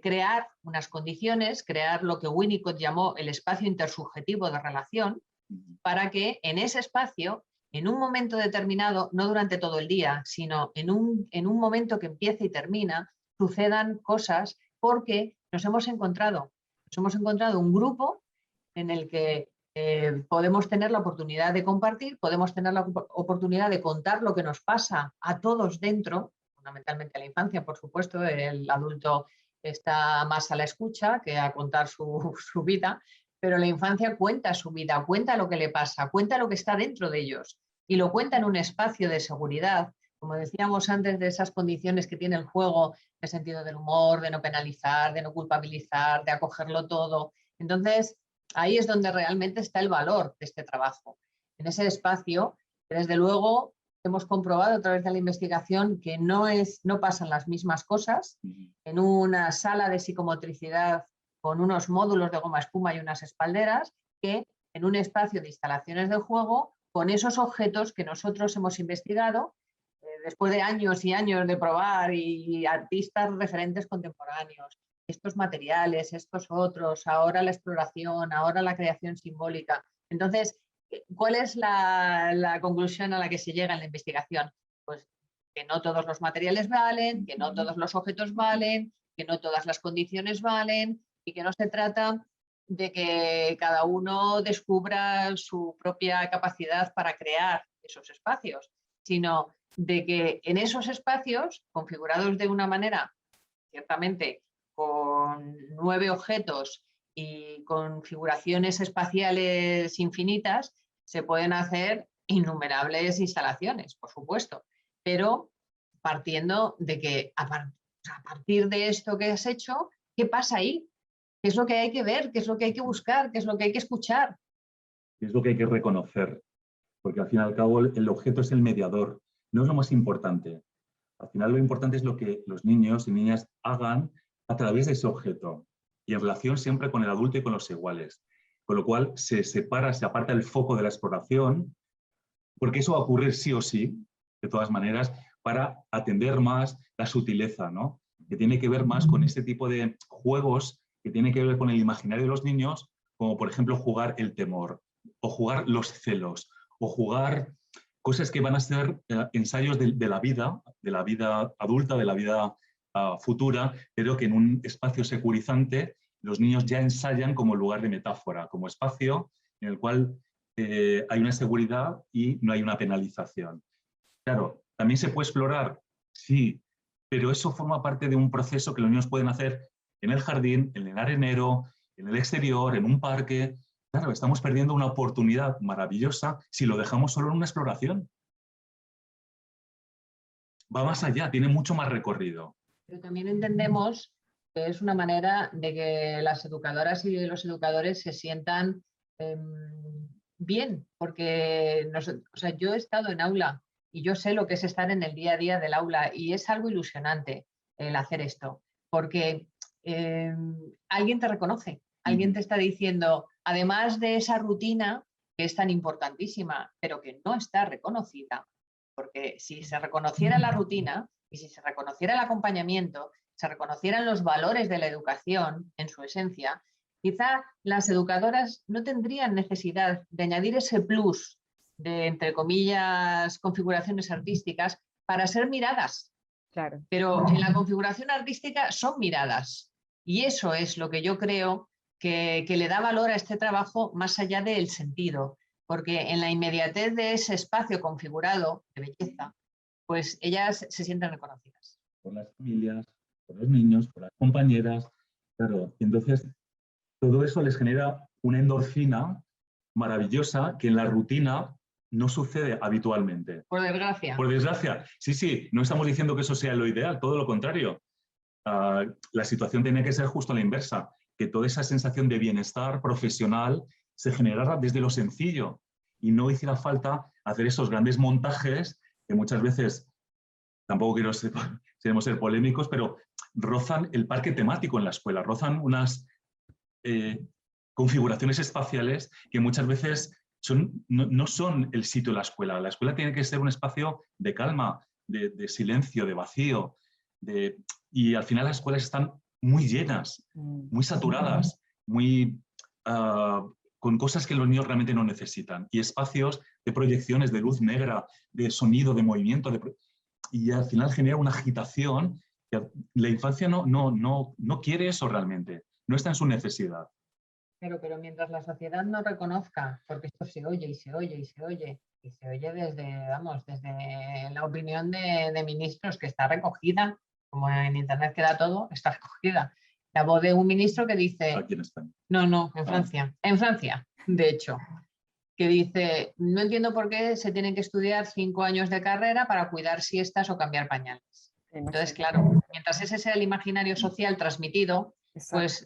crear unas condiciones, crear lo que Winnicott llamó el espacio intersubjetivo de relación, para que en ese espacio, en un momento determinado, no durante todo el día, sino en un momento que empieza y termina, sucedan cosas, porque nos hemos encontrado un grupo en el que podemos tener la oportunidad de compartir, podemos tener la oportunidad de contar lo que nos pasa a todos dentro, fundamentalmente a la infancia, por supuesto, el adulto está más a la escucha que a contar su vida, pero la infancia cuenta su vida, cuenta lo que le pasa, cuenta lo que está dentro de ellos y lo cuenta en un espacio de seguridad, como decíamos antes, de esas condiciones que tiene el juego, de sentido del humor, de no penalizar, de no culpabilizar, de acogerlo todo. Entonces, ahí es donde realmente está el valor de este trabajo, en ese espacio que desde luego hemos comprobado a través de la investigación que no pasan las mismas cosas en una sala de psicomotricidad con unos módulos de goma espuma y unas espalderas que en un espacio de instalaciones de juego con esos objetos que nosotros hemos investigado después de años y años de probar y artistas referentes contemporáneos. Estos materiales, estos otros, ahora la exploración, ahora la creación simbólica. Entonces, ¿cuál es la conclusión a la que se llega en la investigación? Pues que no todos los materiales valen, que no todos los objetos valen, que no todas las condiciones valen y que no se trata de que cada uno descubra su propia capacidad para crear esos espacios, sino de que en esos espacios, configurados de una manera, ciertamente, con 9 objetos y configuraciones espaciales infinitas, se pueden hacer innumerables instalaciones, por supuesto, pero partiendo de que a partir de esto que has hecho, ¿qué pasa ahí? ¿Qué es lo que hay que ver? ¿Qué es lo que hay que buscar? ¿Qué es lo que hay que escuchar? ¿Qué es lo que hay que reconocer? Porque al fin y al cabo el objeto es el mediador, no es lo más importante. Al final lo importante es lo que los niños y niñas hagan a través de ese objeto y en relación siempre con el adulto y con los iguales. Con lo cual se separa, se aparta el foco de la exploración, porque eso va a ocurrir sí o sí, de todas maneras, para atender más la sutileza, ¿no? Que tiene que ver más con este tipo de juegos que tiene que ver con el imaginario de los niños, como por ejemplo jugar el temor, o jugar los celos, o jugar cosas que van a ser ensayos de la vida adulta, de la vida futura, pero que en un espacio securizante los niños ya ensayan como lugar de metáfora, como espacio en el cual hay una seguridad y no hay una penalización. Claro, también se puede explorar, sí, pero eso forma parte de un proceso que los niños pueden hacer en el jardín, en el arenero, en el exterior, en un parque. Claro, estamos perdiendo una oportunidad maravillosa si lo dejamos solo en una exploración. Va más allá, tiene mucho más recorrido. Pero también entendemos que es una manera de que las educadoras y los educadores se sientan bien, porque yo he estado en aula y yo sé lo que es estar en el día a día del aula y es algo ilusionante el hacer esto, porque alguien te reconoce, alguien te está diciendo, además de esa rutina que es tan importantísima, pero que no está reconocida, porque si se reconociera la rutina y si se reconociera el acompañamiento, se reconocieran los valores de la educación en su esencia, quizá las educadoras no tendrían necesidad de añadir ese plus de, entre comillas, configuraciones artísticas para ser miradas. Claro. Pero en la configuración artística son miradas. Y eso es lo que yo creo que le da valor a este trabajo más allá del sentido. Porque en la inmediatez de ese espacio configurado de belleza, pues ellas se sienten reconocidas. Por las familias, por los niños, por las compañeras. Claro, y entonces todo eso les genera una endorfina maravillosa que en la rutina no sucede habitualmente. Por desgracia. Por desgracia. Sí, sí, no estamos diciendo que eso sea lo ideal, todo lo contrario. La situación tiene que ser justo a la inversa, que toda esa sensación de bienestar profesional se generara desde lo sencillo y no hiciera falta hacer esos grandes montajes que muchas veces, tampoco queremos ser polémicos, pero rozan el parque temático en la escuela, rozan unas configuraciones espaciales que muchas veces no son el sitio de la escuela. La escuela tiene que ser un espacio de calma, de silencio, de vacío, y al final las escuelas están muy llenas, muy saturadas, con cosas que los niños realmente no necesitan, y espacios de proyecciones de luz negra, de sonido, de movimiento, y al final genera una agitación que la infancia no quiere eso realmente, no está en su necesidad. Pero mientras la sociedad no reconozca, porque esto se oye y se oye y se oye, y se oye desde la opinión de ministros que está recogida, como en Internet queda todo, está recogida. La voz de un ministro que dice... Aquí en España. No, en Francia. En Francia, de hecho, que dice, no entiendo por qué se tienen que estudiar 5 años de carrera para cuidar siestas o cambiar pañales. Entonces, claro, mientras ese sea el imaginario social transmitido, pues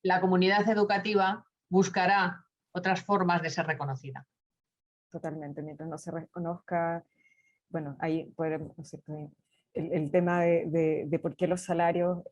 la comunidad educativa buscará otras formas de ser reconocida. Totalmente, mientras no se reconozca bueno, ahí podremos, ¿no es cierto?, el tema de por qué los salarios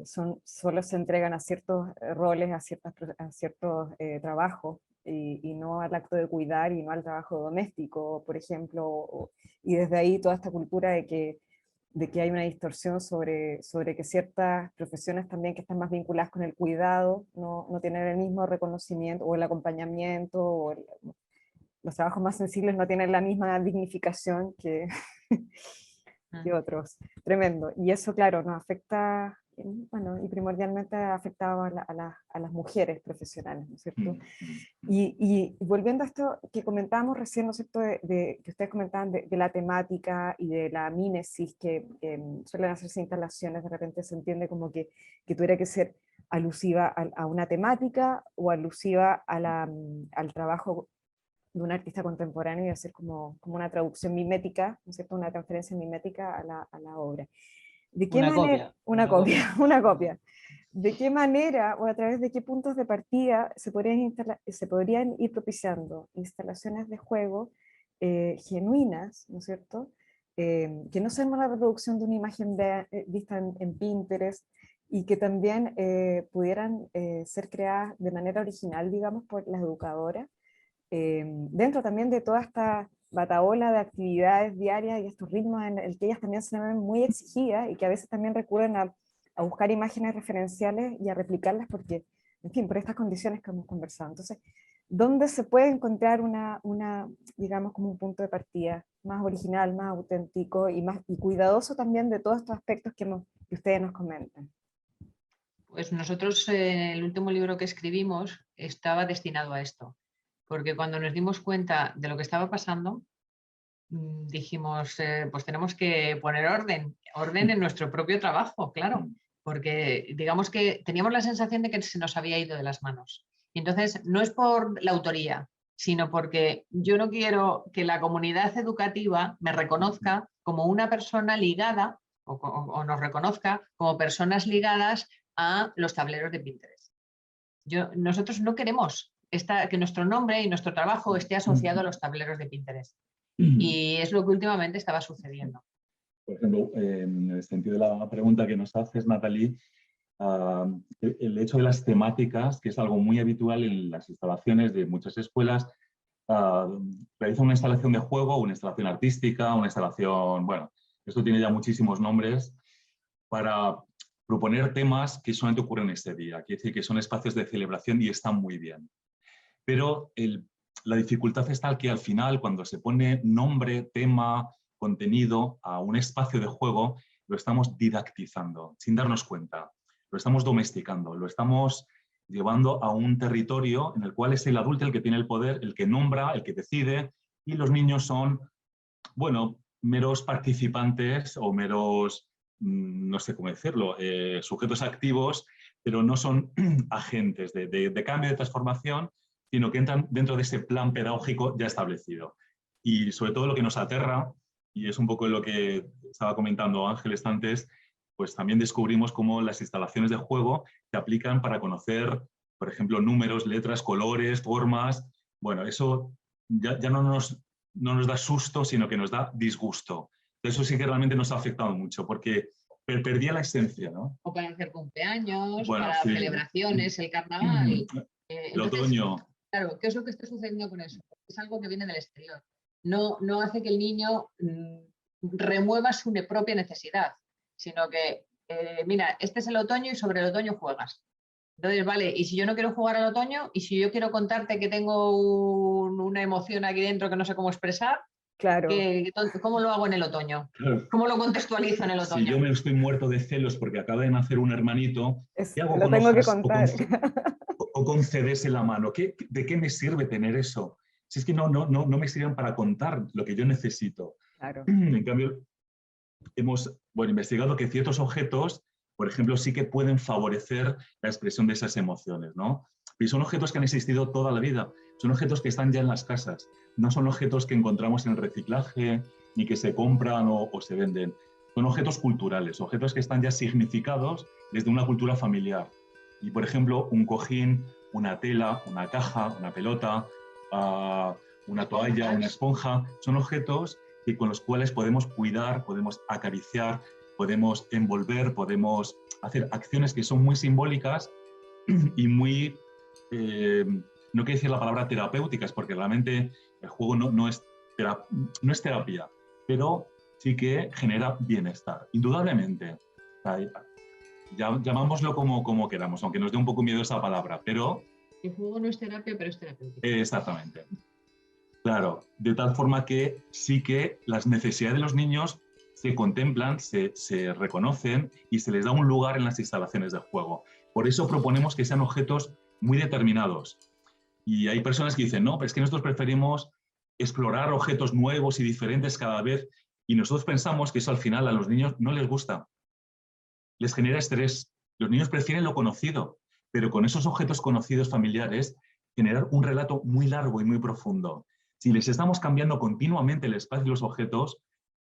solo se entregan a ciertos roles, a ciertos trabajos, y no al acto de cuidar y no al trabajo doméstico, por ejemplo, y desde ahí toda esta cultura de que hay una distorsión sobre que ciertas profesiones también que están más vinculadas con el cuidado no tienen el mismo reconocimiento o el acompañamiento, los trabajos más sensibles no tienen la misma dignificación que otros. Tremendo. Y eso, claro, nos afecta, bueno, y primordialmente ha afectado a las mujeres profesionales, ¿no es cierto? Y volviendo a esto que comentábamos recién, ¿no es cierto?, que ustedes comentaban de la temática y de la mímesis, que suelen hacerse instalaciones, de repente se entiende como que tuviera que ser alusiva a una temática o alusiva al trabajo de un artista contemporáneo y hacer como una traducción mimética, ¿no es cierto?, una transferencia mimética a la obra. ¿De qué manera? Una copia, una copia. ¿De qué manera o a través de qué puntos de partida se podrían ir propiciando instalaciones de juego genuinas, ¿no es cierto?, que no sean una reproducción de una imagen vista en Pinterest, y que también pudieran ser creadas de manera original, digamos, por las educadoras, dentro también de toda esta batahola de actividades diarias y estos ritmos en el que ellas también se ven muy exigidas y que a veces también recurren a buscar imágenes referenciales y a replicarlas porque, en fin, por estas condiciones que hemos conversado. Entonces, ¿dónde se puede encontrar digamos, como un punto de partida más original, más auténtico y cuidadoso también de todos estos aspectos que ustedes nos comentan? Pues nosotros, el último libro que escribimos estaba destinado a esto, porque cuando nos dimos cuenta de lo que estaba pasando, dijimos, pues tenemos que poner orden en nuestro propio trabajo, claro, porque digamos que teníamos la sensación de que se nos había ido de las manos. Y entonces, no es por la autoría, sino porque yo no quiero que la comunidad educativa me reconozca como una persona ligada o nos reconozca como personas ligadas a los tableros de Pinterest. Nosotros no queremos que nuestro nombre y nuestro trabajo esté asociado a los tableros de Pinterest. Y es lo que últimamente estaba sucediendo. Por ejemplo, en el sentido de la pregunta que nos haces, Natalie, el hecho de las temáticas, que es algo muy habitual en las instalaciones de muchas escuelas, realiza una instalación de juego, una instalación artística, una instalación, bueno, esto tiene ya muchísimos nombres, para proponer temas que solamente ocurren ese día, quiere decir que son espacios de celebración y están muy bien. Pero la dificultad está que al final, cuando se pone nombre, tema, contenido a un espacio de juego, lo estamos didactizando, sin darnos cuenta. Lo estamos domesticando, lo estamos llevando a un territorio en el cual es el adulto el que tiene el poder, el que nombra, el que decide, y los niños son, bueno, meros participantes o meros, no sé cómo decirlo, sujetos activos, pero no son agentes de cambio, de transformación, sino que entran dentro de ese plan pedagógico ya establecido. Y sobre todo lo que nos aterra, y es un poco lo que estaba comentando Ángeles antes, pues también descubrimos cómo las instalaciones de juego se aplican para conocer, por ejemplo, números, letras, colores, formas. Bueno, eso ya no nos da susto, sino que nos da disgusto. Eso sí que realmente nos ha afectado mucho, porque perdía la esencia, ¿no? O para hacer cumpleaños, bueno, para sí. Celebraciones, el carnaval. El otoño. Claro, ¿qué es lo que está sucediendo con eso? Es algo que viene del exterior. No hace que el niño remueva su propia necesidad, sino que, mira, este es el otoño y sobre el otoño juegas. Entonces, vale, y si yo no quiero jugar al otoño, y si yo quiero contarte que tengo una emoción aquí dentro que no sé cómo expresar, claro. ¿Cómo lo hago en el otoño? Claro. ¿Cómo lo contextualizo en el otoño? Si yo me estoy muerto de celos porque acaba de nacer un hermanito, ¿qué hago lo con tengo hojas que contar. o con CDs en la mano? ¿De qué me sirve tener eso? Si es que no me sirven para contar lo que yo necesito. Claro. En cambio, hemos investigado que ciertos objetos, por ejemplo, sí que pueden favorecer la expresión de esas emociones, ¿no? Y son objetos que han existido toda la vida, son objetos que están ya en las casas, no son objetos que encontramos en el reciclaje, ni que se compran o se venden. Son objetos culturales, objetos que están ya significados desde una cultura familiar. Y, por ejemplo, un cojín, una tela, una caja, una pelota, una toalla, una esponja, son objetos y con los cuales podemos cuidar, podemos acariciar, podemos envolver, podemos hacer acciones que son muy simbólicas y muy, no quiero decir la palabra terapéuticas, porque realmente el juego no es terapia, pero sí que genera bienestar, indudablemente. O sea, llamámoslo como queramos, aunque nos dé un poco miedo esa palabra, pero... El juego no es terapia, pero es terapéutico. Exactamente. Claro, de tal forma que sí que las necesidades de los niños se contemplan, se reconocen y se les da un lugar en las instalaciones del juego. Por eso proponemos que sean objetos muy determinados. Y hay personas que dicen, no, pero es que nosotros preferimos explorar objetos nuevos y diferentes cada vez, y nosotros pensamos que eso al final a los niños no les gusta. Les genera estrés. Los niños prefieren lo conocido, pero con esos objetos conocidos familiares, generar un relato muy largo y muy profundo. Si les estamos cambiando continuamente el espacio y los objetos,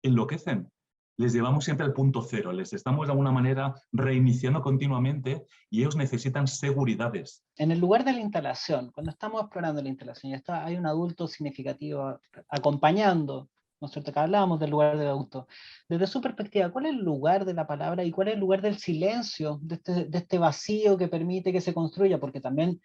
enloquecen. Les llevamos siempre al punto cero, les estamos de alguna manera reiniciando continuamente y ellos necesitan seguridades. En el lugar de la instalación, cuando estamos explorando la instalación, hay un adulto significativo acompañando, ¿no es cierto? Que hablábamos del lugar del adulto. Desde su perspectiva, ¿cuál es el lugar de la palabra y cuál es el lugar del silencio, de este vacío que permite que se construya? Porque también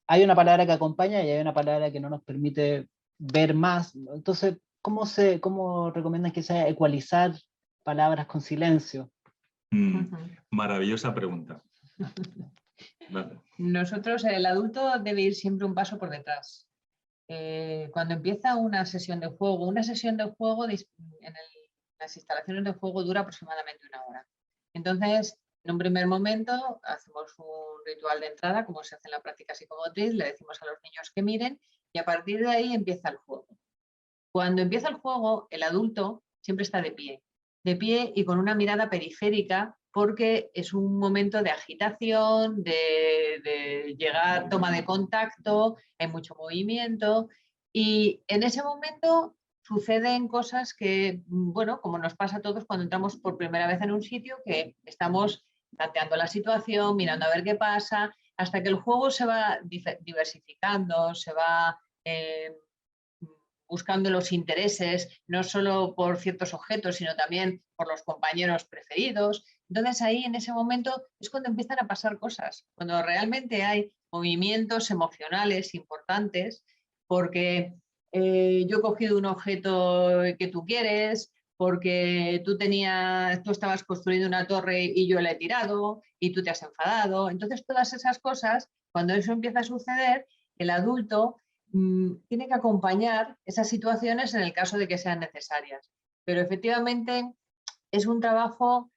hay una palabra que acompaña y hay una palabra que no nos permite ver más. Entonces, ¿cómo recomiendan que sea ecualizar palabras con silencio? Maravillosa pregunta. Vale. Nosotros, el adulto debe ir siempre un paso por detrás. Cuando empieza una sesión de juego las instalaciones de juego dura aproximadamente 1 hora. Entonces, en un primer momento hacemos un ritual de entrada, como se hace en la práctica psicomotriz, le decimos a los niños que miren y a partir de ahí empieza el juego. Cuando empieza el juego, el adulto siempre está de pie y con una mirada periférica, porque es un momento de agitación, de llegar, toma de contacto, hay mucho movimiento y en ese momento suceden cosas que, bueno, como nos pasa a todos cuando entramos por primera vez en un sitio, que estamos planteando la situación, mirando a ver qué pasa, hasta que el juego se va diversificando, se va buscando los intereses, no solo por ciertos objetos, sino también por los compañeros preferidos. Entonces ahí en ese momento es cuando empiezan a pasar cosas, cuando realmente hay movimientos emocionales importantes, porque yo he cogido un objeto que tú quieres, porque tú estabas construyendo una torre y yo la he tirado y tú te has enfadado. Entonces todas esas cosas, cuando eso empieza a suceder, el adulto tiene que acompañar esas situaciones en el caso de que sean necesarias. Pero efectivamente es un trabajo,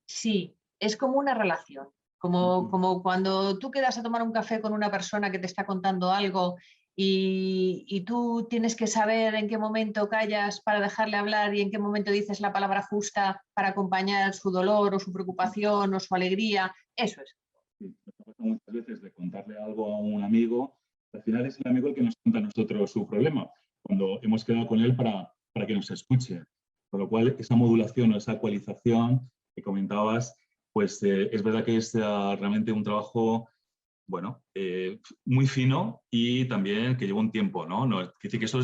sí, es como una relación. Como cuando tú quedas a tomar un café con una persona que te está contando algo y tú tienes que saber en qué momento callas para dejarle hablar y en qué momento dices la palabra justa para acompañar su dolor o su preocupación o su alegría. Eso es. Sí, me pasa muchas veces de contarle algo a un amigo. Al final es el amigo el que nos cuenta a nosotros su problema, cuando hemos quedado con él para que nos escuche. Con lo cual, esa modulación o esa ecualización que comentabas, pues es verdad que es realmente un trabajo, bueno, muy fino y también que lleva un tiempo, ¿no? No, quiere decir que eso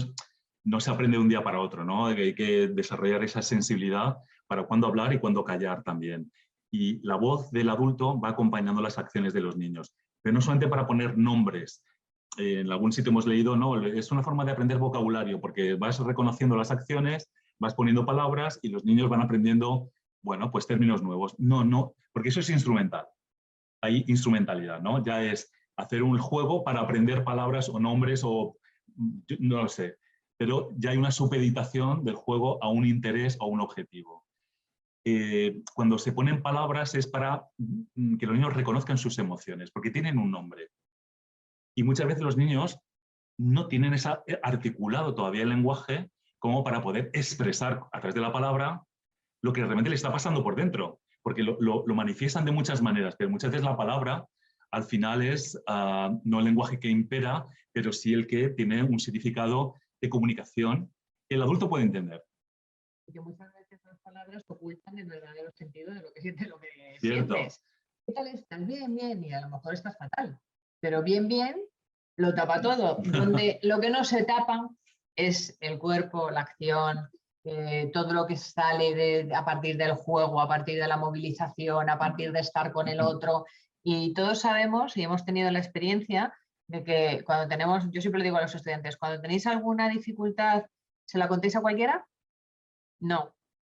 no se aprende de un día para otro, ¿no? Hay que desarrollar esa sensibilidad para cuándo hablar y cuándo callar también. Y la voz del adulto va acompañando las acciones de los niños, pero no solamente para poner nombres. En algún sitio hemos leído, no, es una forma de aprender vocabulario, porque vas reconociendo las acciones, vas poniendo palabras y los niños van aprendiendo, bueno, pues términos nuevos. No, porque eso es instrumental. Hay instrumentalidad, ¿no? Ya es hacer un juego para aprender palabras o nombres o no lo sé, pero ya hay una supeditación del juego a un interés o a un objetivo. Cuando se ponen palabras es para que los niños reconozcan sus emociones, porque tienen un nombre. Y muchas veces los niños no tienen articulado todavía el lenguaje como para poder expresar a través de la palabra lo que realmente le está pasando por dentro, porque lo manifiestan de muchas maneras, pero muchas veces la palabra al final es no el lenguaje que impera, pero sí el que tiene un significado de comunicación que el adulto puede entender. Porque muchas veces las palabras ocultan el verdadero sentido de lo que sientes, lo que Cierto. sientes. ¿Qué tal estás? Bien, bien, y a lo mejor estás fatal. Pero bien, bien, lo tapa todo. Donde lo que no se tapa es el cuerpo, la acción, todo lo que sale a partir del juego, a partir de la movilización, a partir de estar con el otro. Y todos sabemos y hemos tenido la experiencia de que cuando tenemos, yo siempre le digo a los estudiantes, cuando tenéis alguna dificultad, ¿se la contéis a cualquiera? No.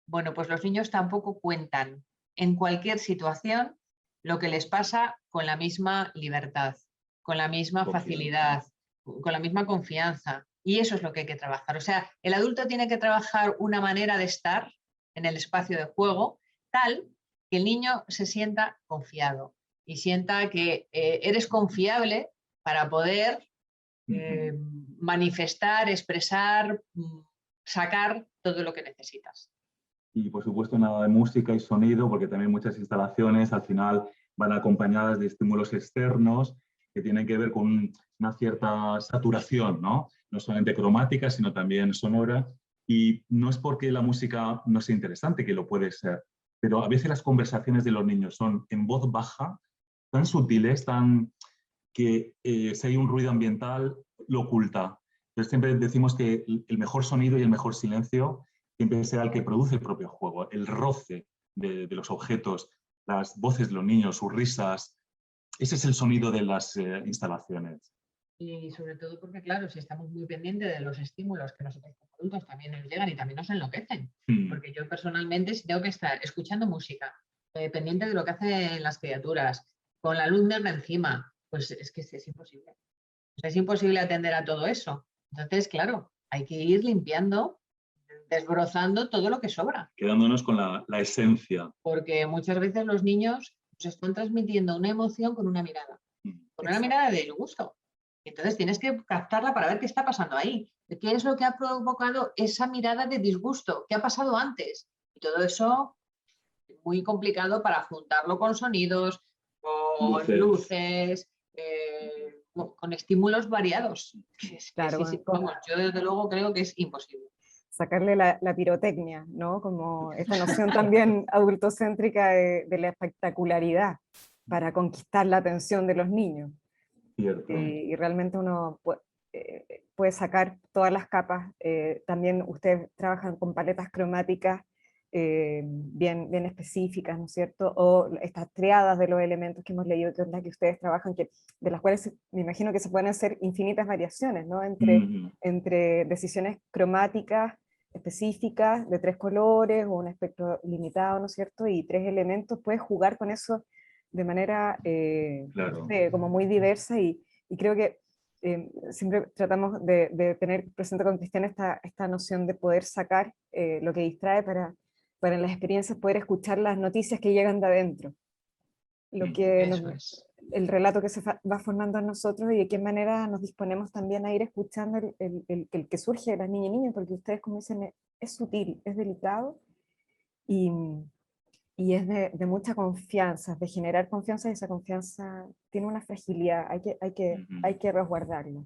Bueno, pues los niños tampoco cuentan en cualquier situación lo que les pasa con la misma libertad, con la misma facilidad, con la misma confianza. Y eso es lo que hay que trabajar. O sea, el adulto tiene que trabajar una manera de estar en el espacio de juego tal que el niño se sienta confiado y sienta que eres confiable para poder manifestar, expresar, sacar todo lo que necesitas. Y por supuesto nada de música y sonido, porque también muchas instalaciones al final van acompañadas de estímulos externos que tienen que ver con una cierta saturación, ¿no? No solamente cromática, sino también sonora. Y no es porque la música no sea interesante, que lo puede ser, pero a veces las conversaciones de los niños son en voz baja, tan sutiles, tan que si hay un ruido ambiental, lo oculta. Entonces siempre decimos que el mejor sonido y el mejor silencio siempre será el que produce el propio juego, el roce de los objetos, las voces de los niños, sus risas. Ese es el sonido de las instalaciones. Y sobre todo porque, claro, si estamos muy pendientes de los estímulos que nosotros como adultos también nos llegan y también nos enloquecen. Porque yo personalmente, si tengo que estar escuchando música, pendiente de lo que hacen las criaturas, con la luz negra encima, pues es que es imposible. O sea, es imposible atender a todo eso. Entonces, claro, hay que ir limpiando, desbrozando todo lo que sobra. Quedándonos con la esencia. Porque muchas veces los niños nos están transmitiendo una emoción con una mirada. Con una mirada de disgusto. Entonces tienes que captarla para ver qué está pasando ahí. ¿Qué es lo que ha provocado esa mirada de disgusto? ¿Qué ha pasado antes? Y todo eso es muy complicado para juntarlo con sonidos, con luces, con estímulos variados. Claro, Vamos, yo desde luego creo que es imposible. Sacarle la pirotecnia, ¿no? Como esta noción también adultocéntrica de la espectacularidad para conquistar la atención de los niños. Y realmente uno puede sacar todas las capas. También ustedes trabajan con paletas cromáticas bien específicas, ¿no es cierto? O estas triadas de los elementos que hemos leído, que es la que ustedes trabajan, de las cuales me imagino que se pueden hacer infinitas variaciones, ¿no? Entre decisiones cromáticas específicas de 3 colores o un espectro limitado, ¿no es cierto? Y 3 elementos, puedes jugar con eso de manera claro. como muy diversa y creo que siempre tratamos de tener presente con Cristian esta noción de poder sacar lo que distrae para en las experiencias poder escuchar las noticias que llegan de adentro. Lo que el relato que se va formando en nosotros y de qué manera nos disponemos también a ir escuchando el que surge de las niñas y niños, porque ustedes, como dicen, es sutil, es delicado y es de mucha confianza, de generar confianza, y esa confianza tiene una fragilidad, hay que resguardarla.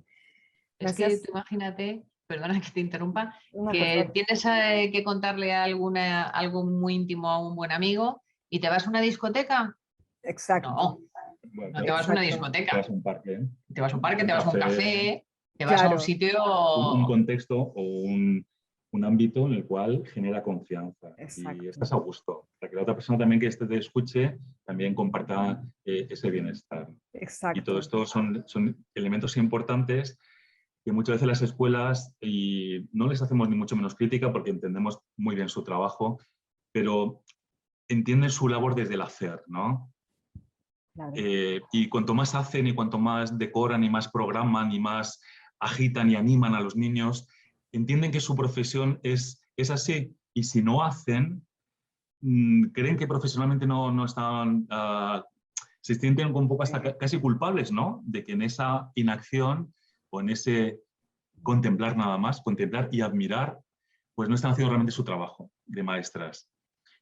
Es que tú imagínate, perdona que te interrumpa, No, que tienes que contarle algo muy íntimo a un buen amigo y te vas a una discoteca. Exacto. No, Bueno, no te vas a una discoteca. Te vas a un parque. Te vas a un parque, te vas a un café, te vas Claro. a un sitio... Un contexto o un ámbito en el cual genera confianza. Exacto. Y estás a gusto. Para que la otra persona también que te escuche también comparta ese bienestar. Exacto. Y todo esto son elementos importantes que muchas veces las escuelas, y no les hacemos ni mucho menos crítica porque entendemos muy bien su trabajo, pero entienden su labor desde el hacer, ¿no? Claro. Y cuanto más hacen y cuanto más decoran y más programan y más agitan y animan a los niños, entienden que su profesión es así. Y si no hacen, creen que profesionalmente no están... se sienten un poco hasta casi culpables, ¿no? De que en esa inacción o en ese contemplar nada más, contemplar y admirar, pues no están haciendo realmente su trabajo de maestras.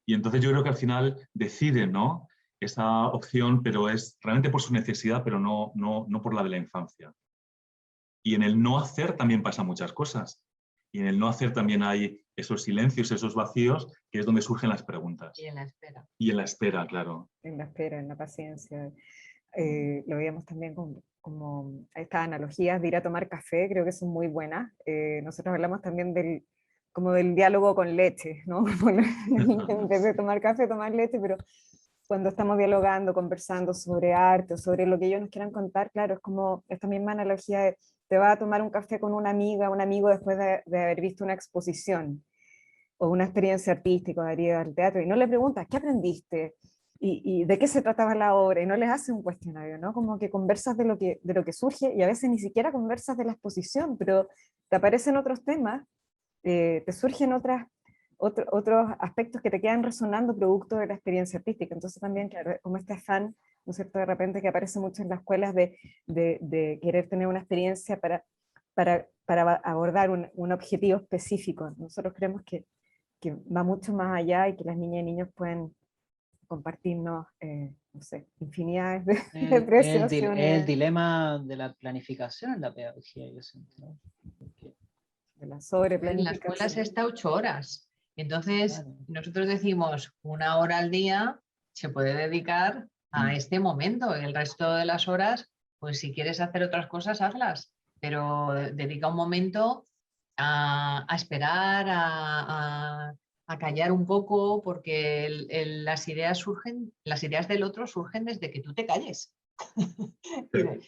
Y entonces yo creo que al final deciden, ¿no?, esa opción, pero es realmente por su necesidad, pero no por la de la infancia. Y en el no hacer también pasan muchas cosas. Y en el no hacer también hay esos silencios, esos vacíos, que es donde surgen las preguntas. Y en la espera. Y en la espera, claro. En la espera, en la paciencia. Lo veíamos también como estas analogías de ir a tomar café, creo que son muy buenas. Nosotros hablamos también como del diálogo con leche, ¿no? En vez de tomar café, tomar leche, pero cuando estamos dialogando, conversando sobre arte o sobre lo que ellos nos quieran contar, claro, es como esta misma analogía de te vas a tomar un café con una amiga, un amigo después de haber visto una exposición o una experiencia artística, de ir al teatro, y no le preguntas, ¿qué aprendiste? Y de qué se trataba la obra, y no les hace un cuestionario, ¿no? Como que conversas de lo que surge, y a veces ni siquiera conversas de la exposición, pero te aparecen otros temas, te surgen otros aspectos que te quedan resonando producto de la experiencia artística. Entonces también, claro, como este afán, ¿no es cierto?, de repente que aparece mucho en las escuelas de querer tener una experiencia para abordar un objetivo específico. Nosotros creemos que va mucho más allá y que las niñas y niños pueden compartirnos, no sé, infinidades de Es apreciaciones. el dilema de la planificación en la pedagogía, yo siento, ¿no? Porque, De la En la escuela sobreplanificación. se está 8 horas. Entonces, claro, nosotros decimos 1 hora al día se puede dedicar a este momento. El resto de las horas, pues si quieres hacer otras cosas, hazlas. Pero dedica un momento a esperar, a callar un poco, porque las ideas surgen, las ideas del otro surgen desde que tú te calles.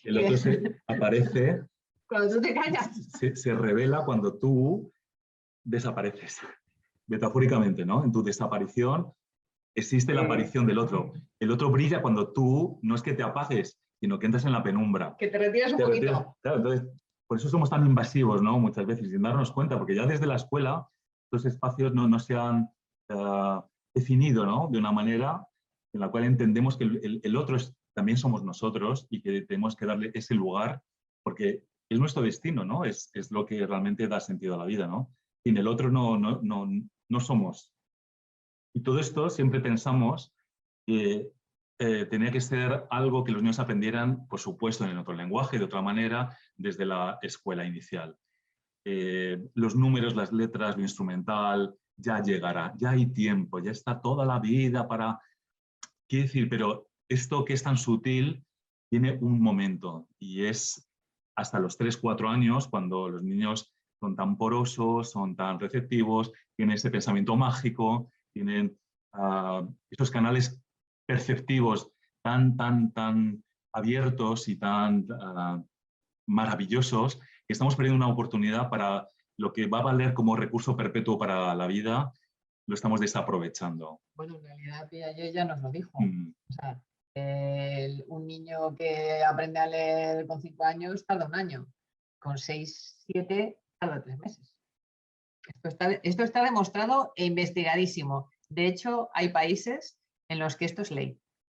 El otro aparece, Cuando tú te callas. se revela cuando tú desapareces, metafóricamente, ¿no? En tu desaparición existe la aparición del otro. El otro brilla cuando tú no es que te apagues, sino que entras en la penumbra. Que te retiras un Te poquito. retiras. Claro, entonces, por eso somos tan invasivos, ¿no? Muchas veces, sin darnos cuenta, porque ya desde la escuela los espacios no se han definido, ¿no? De una manera en la cual entendemos que el otro también somos nosotros y que tenemos que darle ese lugar, porque es nuestro destino, ¿no? Es lo que realmente da sentido a la vida, ¿no? Sin el otro no somos. Y todo esto siempre pensamos que tenía que ser algo que los niños aprendieran, por supuesto, en otro lenguaje, de otra manera, desde la escuela inicial. Los números, las letras, lo instrumental, ya llegará, ya hay tiempo, ya está toda la vida para... Quiero decir, pero esto que es tan sutil tiene un momento y es hasta los 3, 4 años cuando los niños son tan porosos, son tan receptivos, tienen ese pensamiento mágico, tienen estos canales perceptivos tan abiertos y tan maravillosos, que estamos perdiendo una oportunidad para lo que va a valer como recurso perpetuo para la vida, lo estamos desaprovechando. Bueno, en realidad Piaget ya nos lo dijo. Mm. O sea, un niño que aprende a leer con 5 años tarda 1 año. Con 6, 7 tarda 3 meses. Esto está demostrado e investigadísimo. De hecho, hay países en los que esto es ley.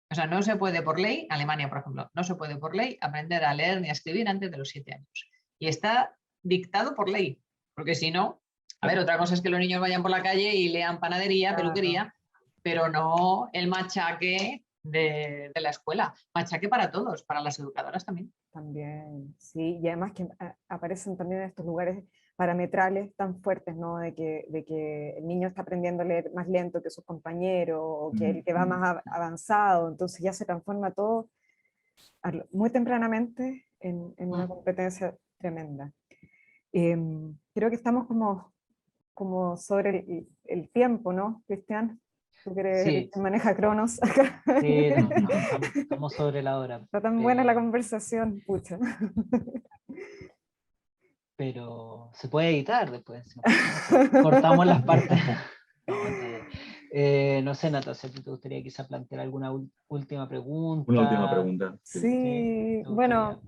O sea, no se puede por ley, Alemania, por ejemplo, no se puede por ley aprender a leer ni a escribir antes de los 7 años. Y está dictado por ley, porque si no, a ver, otra cosa es que los niños vayan por la calle y lean panadería, peluquería, pero no el machaque de la escuela. Machaque para todos, para las educadoras también. También, sí, y además que aparecen también estos lugares parametrales tan fuertes, ¿no? De que el niño está aprendiendo a leer más lento que sus compañeros, o que el que va más avanzado, entonces ya se transforma todo muy tempranamente en una competencia tremenda. Creo que estamos como sobre el tiempo, ¿no, Cristian? Tú que eres el que maneja Cronos acá. Sí, estamos sobre la hora. Está tan buena la conversación, pucha. Pero se puede editar después. Cortamos las partes. No sé, Natalia, si te gustaría quizá plantear alguna última pregunta. Una última pregunta. Sí, bueno,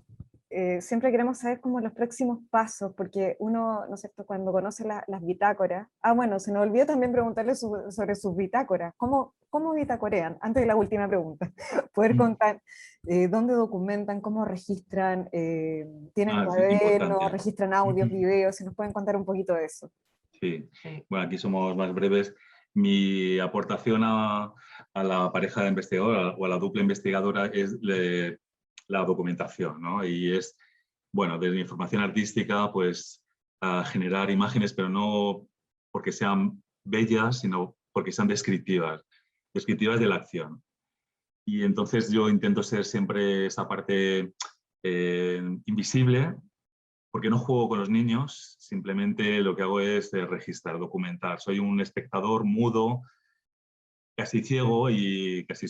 siempre queremos saber como los próximos pasos, porque uno, ¿no es cierto?, cuando conoce las bitácoras, bueno, se nos olvidó también preguntarle sobre sus bitácoras, ¿cómo bitacorean? Antes de la última pregunta, poder contar dónde documentan, cómo registran, tienen cuadernos, registran audios, videos, si nos pueden contar un poquito de eso. Sí, bueno, aquí somos más breves. Mi aportación a la pareja de investigadora o a la dupla investigadora es la documentación, ¿no? Y es, bueno, desde información artística, pues generar imágenes, pero no porque sean bellas, sino porque sean descriptivas de la acción. Y entonces yo intento ser siempre esa parte invisible, porque no juego con los niños, simplemente lo que hago es registrar, documentar. Soy un espectador mudo, casi ciego y casi...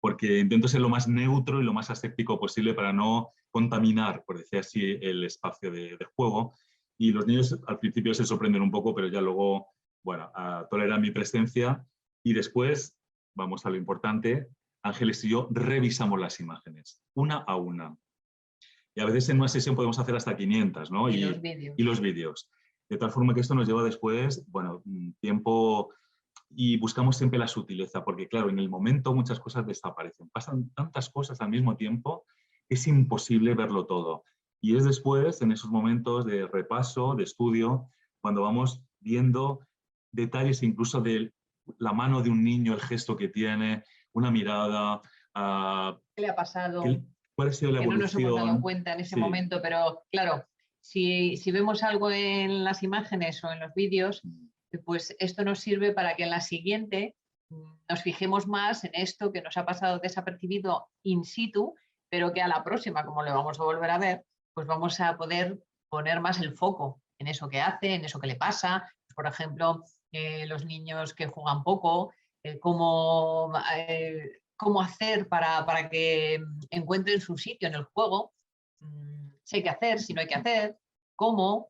porque intento ser lo más neutro y lo más aséptico posible para no contaminar, por decir así, el espacio de juego. Y los niños al principio se sorprenden un poco, pero ya luego, bueno, toleran mi presencia. Y después, vamos a lo importante, Ángeles y yo revisamos las imágenes, una a una. Y a veces en una sesión podemos hacer hasta 500, ¿no? Y los vídeos. Y los vídeos. De tal forma que esto nos lleva después, bueno, tiempo, y buscamos siempre la sutileza, porque claro, en el momento muchas cosas desaparecen. Pasan tantas cosas al mismo tiempo que es imposible verlo todo. Y es después, en esos momentos de repaso, de estudio, cuando vamos viendo detalles incluso de la mano de un niño, el gesto que tiene, una mirada. ¿Qué le ha pasado? ¿Cuál ha sido la evolución? Que no nos hemos dado cuenta en ese momento, pero claro, si vemos algo en las imágenes o en los vídeos, pues esto nos sirve para que en la siguiente nos fijemos más en esto que nos ha pasado desapercibido in situ, pero que a la próxima, como lo vamos a volver a ver, pues vamos a poder poner más el foco en eso que hace, en eso que le pasa. Por ejemplo, los niños que juegan poco, cómo hacer para que encuentren su sitio en el juego, si hay que hacer, si no hay que hacer, cómo,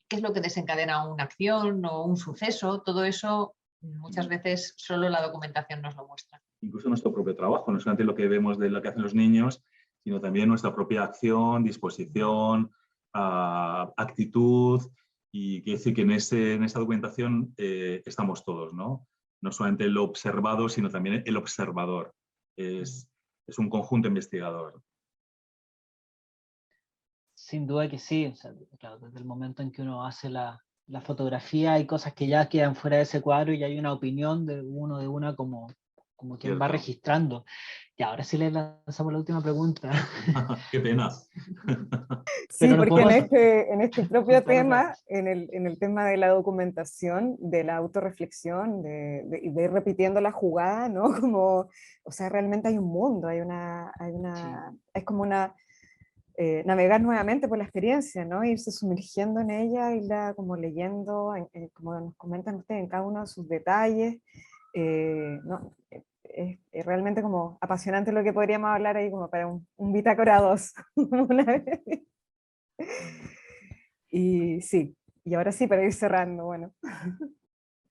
qué es lo que desencadena una acción o un suceso. Todo eso muchas veces solo la documentación nos lo muestra. Incluso nuestro propio trabajo, no solamente lo que vemos de lo que hacen los niños, sino también nuestra propia acción, disposición, actitud, y quiere decir que en esa documentación estamos todos, ¿no? No solamente el observado, sino también el observador. Es un conjunto investigador. Sin duda que sí, o sea, claro, desde el momento en que uno hace la fotografía hay cosas que ya quedan fuera de ese cuadro y hay una opinión de uno de una como quien va registrando. Y ahora sí le lanzamos la última pregunta. ¡Qué pena! Sí, no porque en este propio tema, en el tema de la documentación, de la autorreflexión, de ir repitiendo la jugada, ¿no? Como, o sea, realmente hay un mundo, es como una... navegar nuevamente por la experiencia, ¿no? Irse sumergiendo en ella, irla como leyendo, como nos comentan ustedes, en cada uno de sus detalles. ¿No? Es realmente como apasionante lo que podríamos hablar ahí como para un Bitácora 2. Una vez. Y sí, y ahora sí, para ir cerrando, bueno.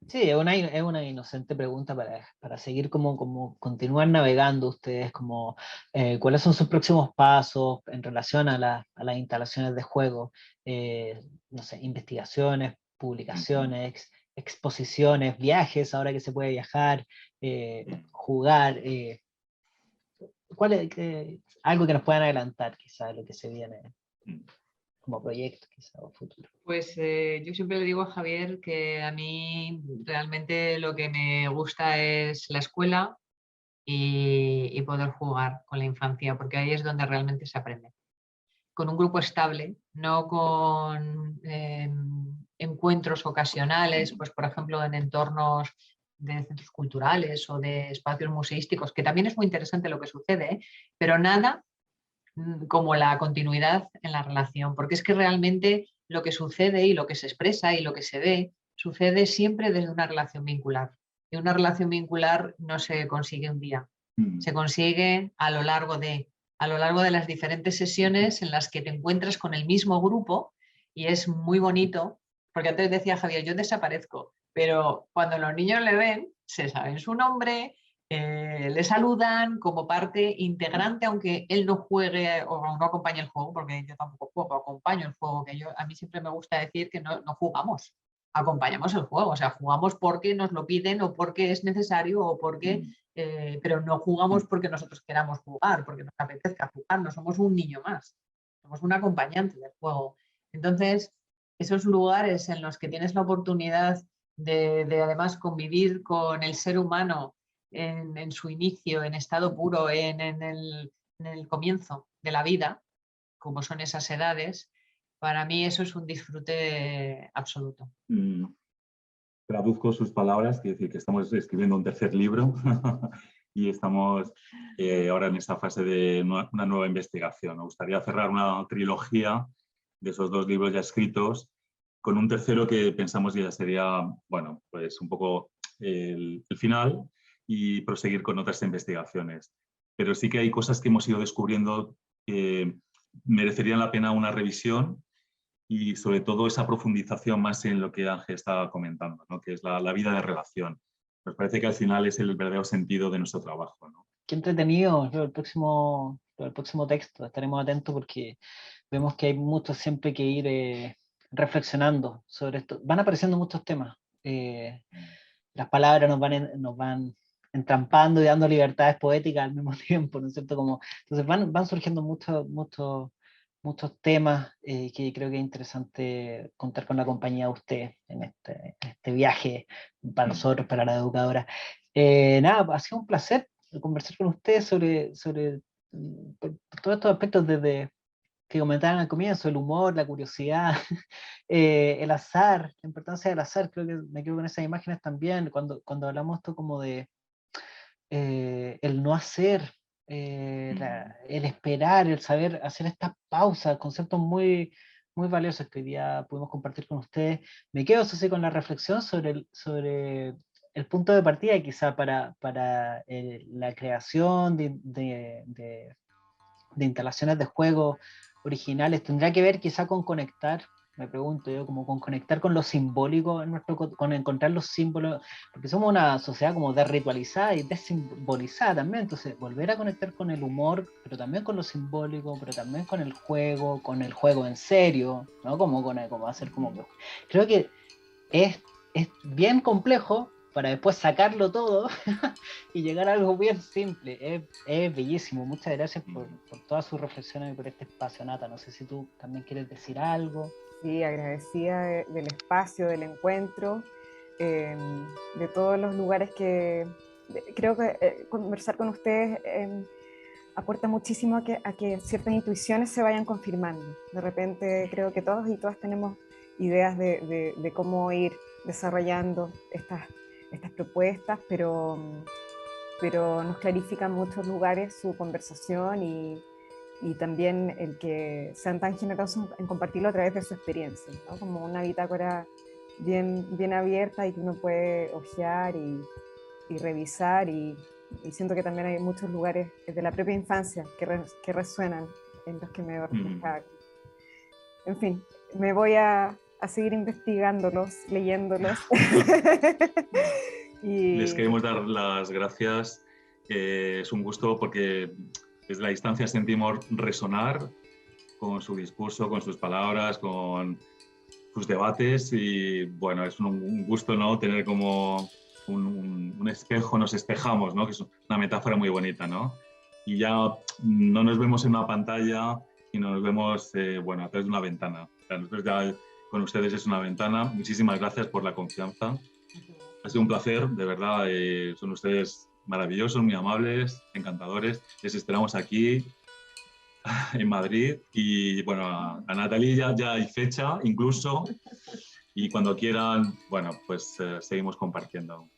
Sí, es una inocente pregunta para seguir como continuar navegando ustedes, como cuáles son sus próximos pasos en relación a las instalaciones de juego, no sé, investigaciones, publicaciones, exposiciones, viajes, ahora que se puede viajar, jugar, algo que nos puedan adelantar quizás lo que se viene como proyecto quizá o futuro. Pues yo siempre le digo a Javier que a mí realmente lo que me gusta es la escuela y poder jugar con la infancia, porque ahí es donde realmente se aprende. Con un grupo estable, no con encuentros ocasionales, pues por ejemplo en entornos de centros culturales o de espacios museísticos, que también es muy interesante lo que sucede, pero nada como la continuidad en la relación, porque es que realmente lo que sucede y lo que se expresa y lo que se ve sucede siempre desde una relación vincular. Y una relación vincular no se consigue un día, se consigue a lo largo de las diferentes sesiones en las que te encuentras con el mismo grupo, y es muy bonito, porque antes decía Javier, yo desaparezco, pero cuando los niños le ven, se saben su nombre, le saludan como parte integrante, aunque él no juegue o no acompañe el juego, porque yo tampoco juego, acompaño el juego, que a mí siempre me gusta decir que no jugamos, acompañamos el juego, o sea, jugamos porque nos lo piden o porque es necesario o porque, pero no jugamos porque nosotros queramos jugar, porque nos apetezca jugar, no somos un niño más, somos un acompañante del juego. Entonces, esos lugares en los que tienes la oportunidad de además convivir con el ser humano en su inicio, en estado puro, en el comienzo de la vida, como son esas edades, para mí eso es un disfrute absoluto. Traduzco sus palabras, quiere decir que estamos escribiendo un tercer libro y estamos ahora en esta fase de una nueva investigación. Me gustaría cerrar una trilogía de esos 2 libros ya escritos, con un tercero que pensamos que ya sería, bueno, pues un poco el final y proseguir con otras investigaciones. Pero sí que hay cosas que hemos ido descubriendo que merecerían la pena una revisión y sobre todo esa profundización más en lo que Ángel estaba comentando, ¿no? Que es la vida de relación. Nos parece que al final es el verdadero sentido de nuestro trabajo, ¿no? Qué entretenido el próximo texto. Estaremos atentos porque vemos que hay mucho siempre que ir reflexionando sobre esto. Van apareciendo muchos temas. Las palabras nos van entrampando y dando libertades poéticas al mismo tiempo, ¿no es cierto? Entonces van surgiendo muchos temas que creo que es interesante contar con la compañía de ustedes en este viaje para nosotros, para la educadora. Nada, ha sido un placer conversar con ustedes sobre todos estos aspectos desde que comentaban al comienzo, el humor, la curiosidad, el azar, la importancia del azar. Creo que me quedo con esas imágenes también, cuando hablamos esto como de el no hacer, el esperar, el saber hacer estas pausas, conceptos muy valiosos que hoy día pudimos compartir con ustedes. Me quedo así con la reflexión sobre el punto de partida quizá para la creación de instalaciones de juegos originales. Tendrá que ver quizá con conectar, me pregunto yo, como con conectar con lo simbólico, con encontrar los símbolos, porque somos una sociedad como desritualizada y desimbolizada también, entonces volver a conectar con el humor, pero también con lo simbólico, pero también con el juego en serio, ¿no? Como hacer como que... Creo que es bien complejo para después sacarlo todo y llegar a algo bien simple. Es bellísimo. Muchas gracias por todas sus reflexiones y por este espacio, Nata. No sé si tú también quieres decir algo. Sí, agradecida del espacio, del encuentro, de todos los lugares creo que conversar con ustedes aporta muchísimo a que ciertas intuiciones se vayan confirmando. De repente creo que todos y todas tenemos ideas de cómo ir desarrollando estas propuestas, pero nos clarifican muchos lugares su conversación y también el que sean tan generosos en compartirlo a través de su experiencia, ¿no? Como una bitácora bien abierta y que uno puede hojear y revisar y siento que también hay muchos lugares de la propia infancia que resuenan en los que me reflejaba. En fin, me voy a seguir investigándolos, leyéndolos. Les queremos dar las gracias. Es un gusto porque desde la distancia sentimos resonar con su discurso, con sus palabras, con sus debates y bueno, es un gusto, ¿no? Tener como un espejo, nos espejamos, ¿no? Que es una metáfora muy bonita, ¿no? Y ya no nos vemos en una pantalla y nos vemos, bueno, a través de una ventana. O sea, nosotros ya con ustedes es una ventana. Muchísimas gracias por la confianza. Ha sido un placer, de verdad. Son ustedes maravillosos, muy amables, encantadores. Les esperamos aquí en Madrid y bueno, a Natalie ya hay fecha incluso y cuando quieran, bueno, pues seguimos compartiendo.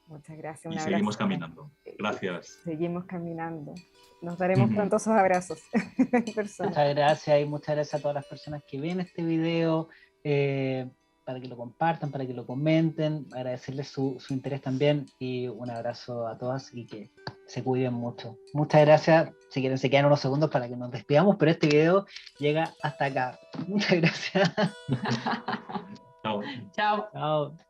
Muchas gracias. Y seguimos caminando. Gracias. Seguimos caminando. Nos daremos pronto esos abrazos. Muchas gracias y muchas gracias a todas las personas que ven este video, para que lo compartan, para que lo comenten, agradecerles su interés también y un abrazo a todas y que se cuiden mucho. Muchas gracias. Si quieren se quedan unos segundos para que nos despidamos, pero este video llega hasta acá. Muchas gracias. Chao. Chao. Chao.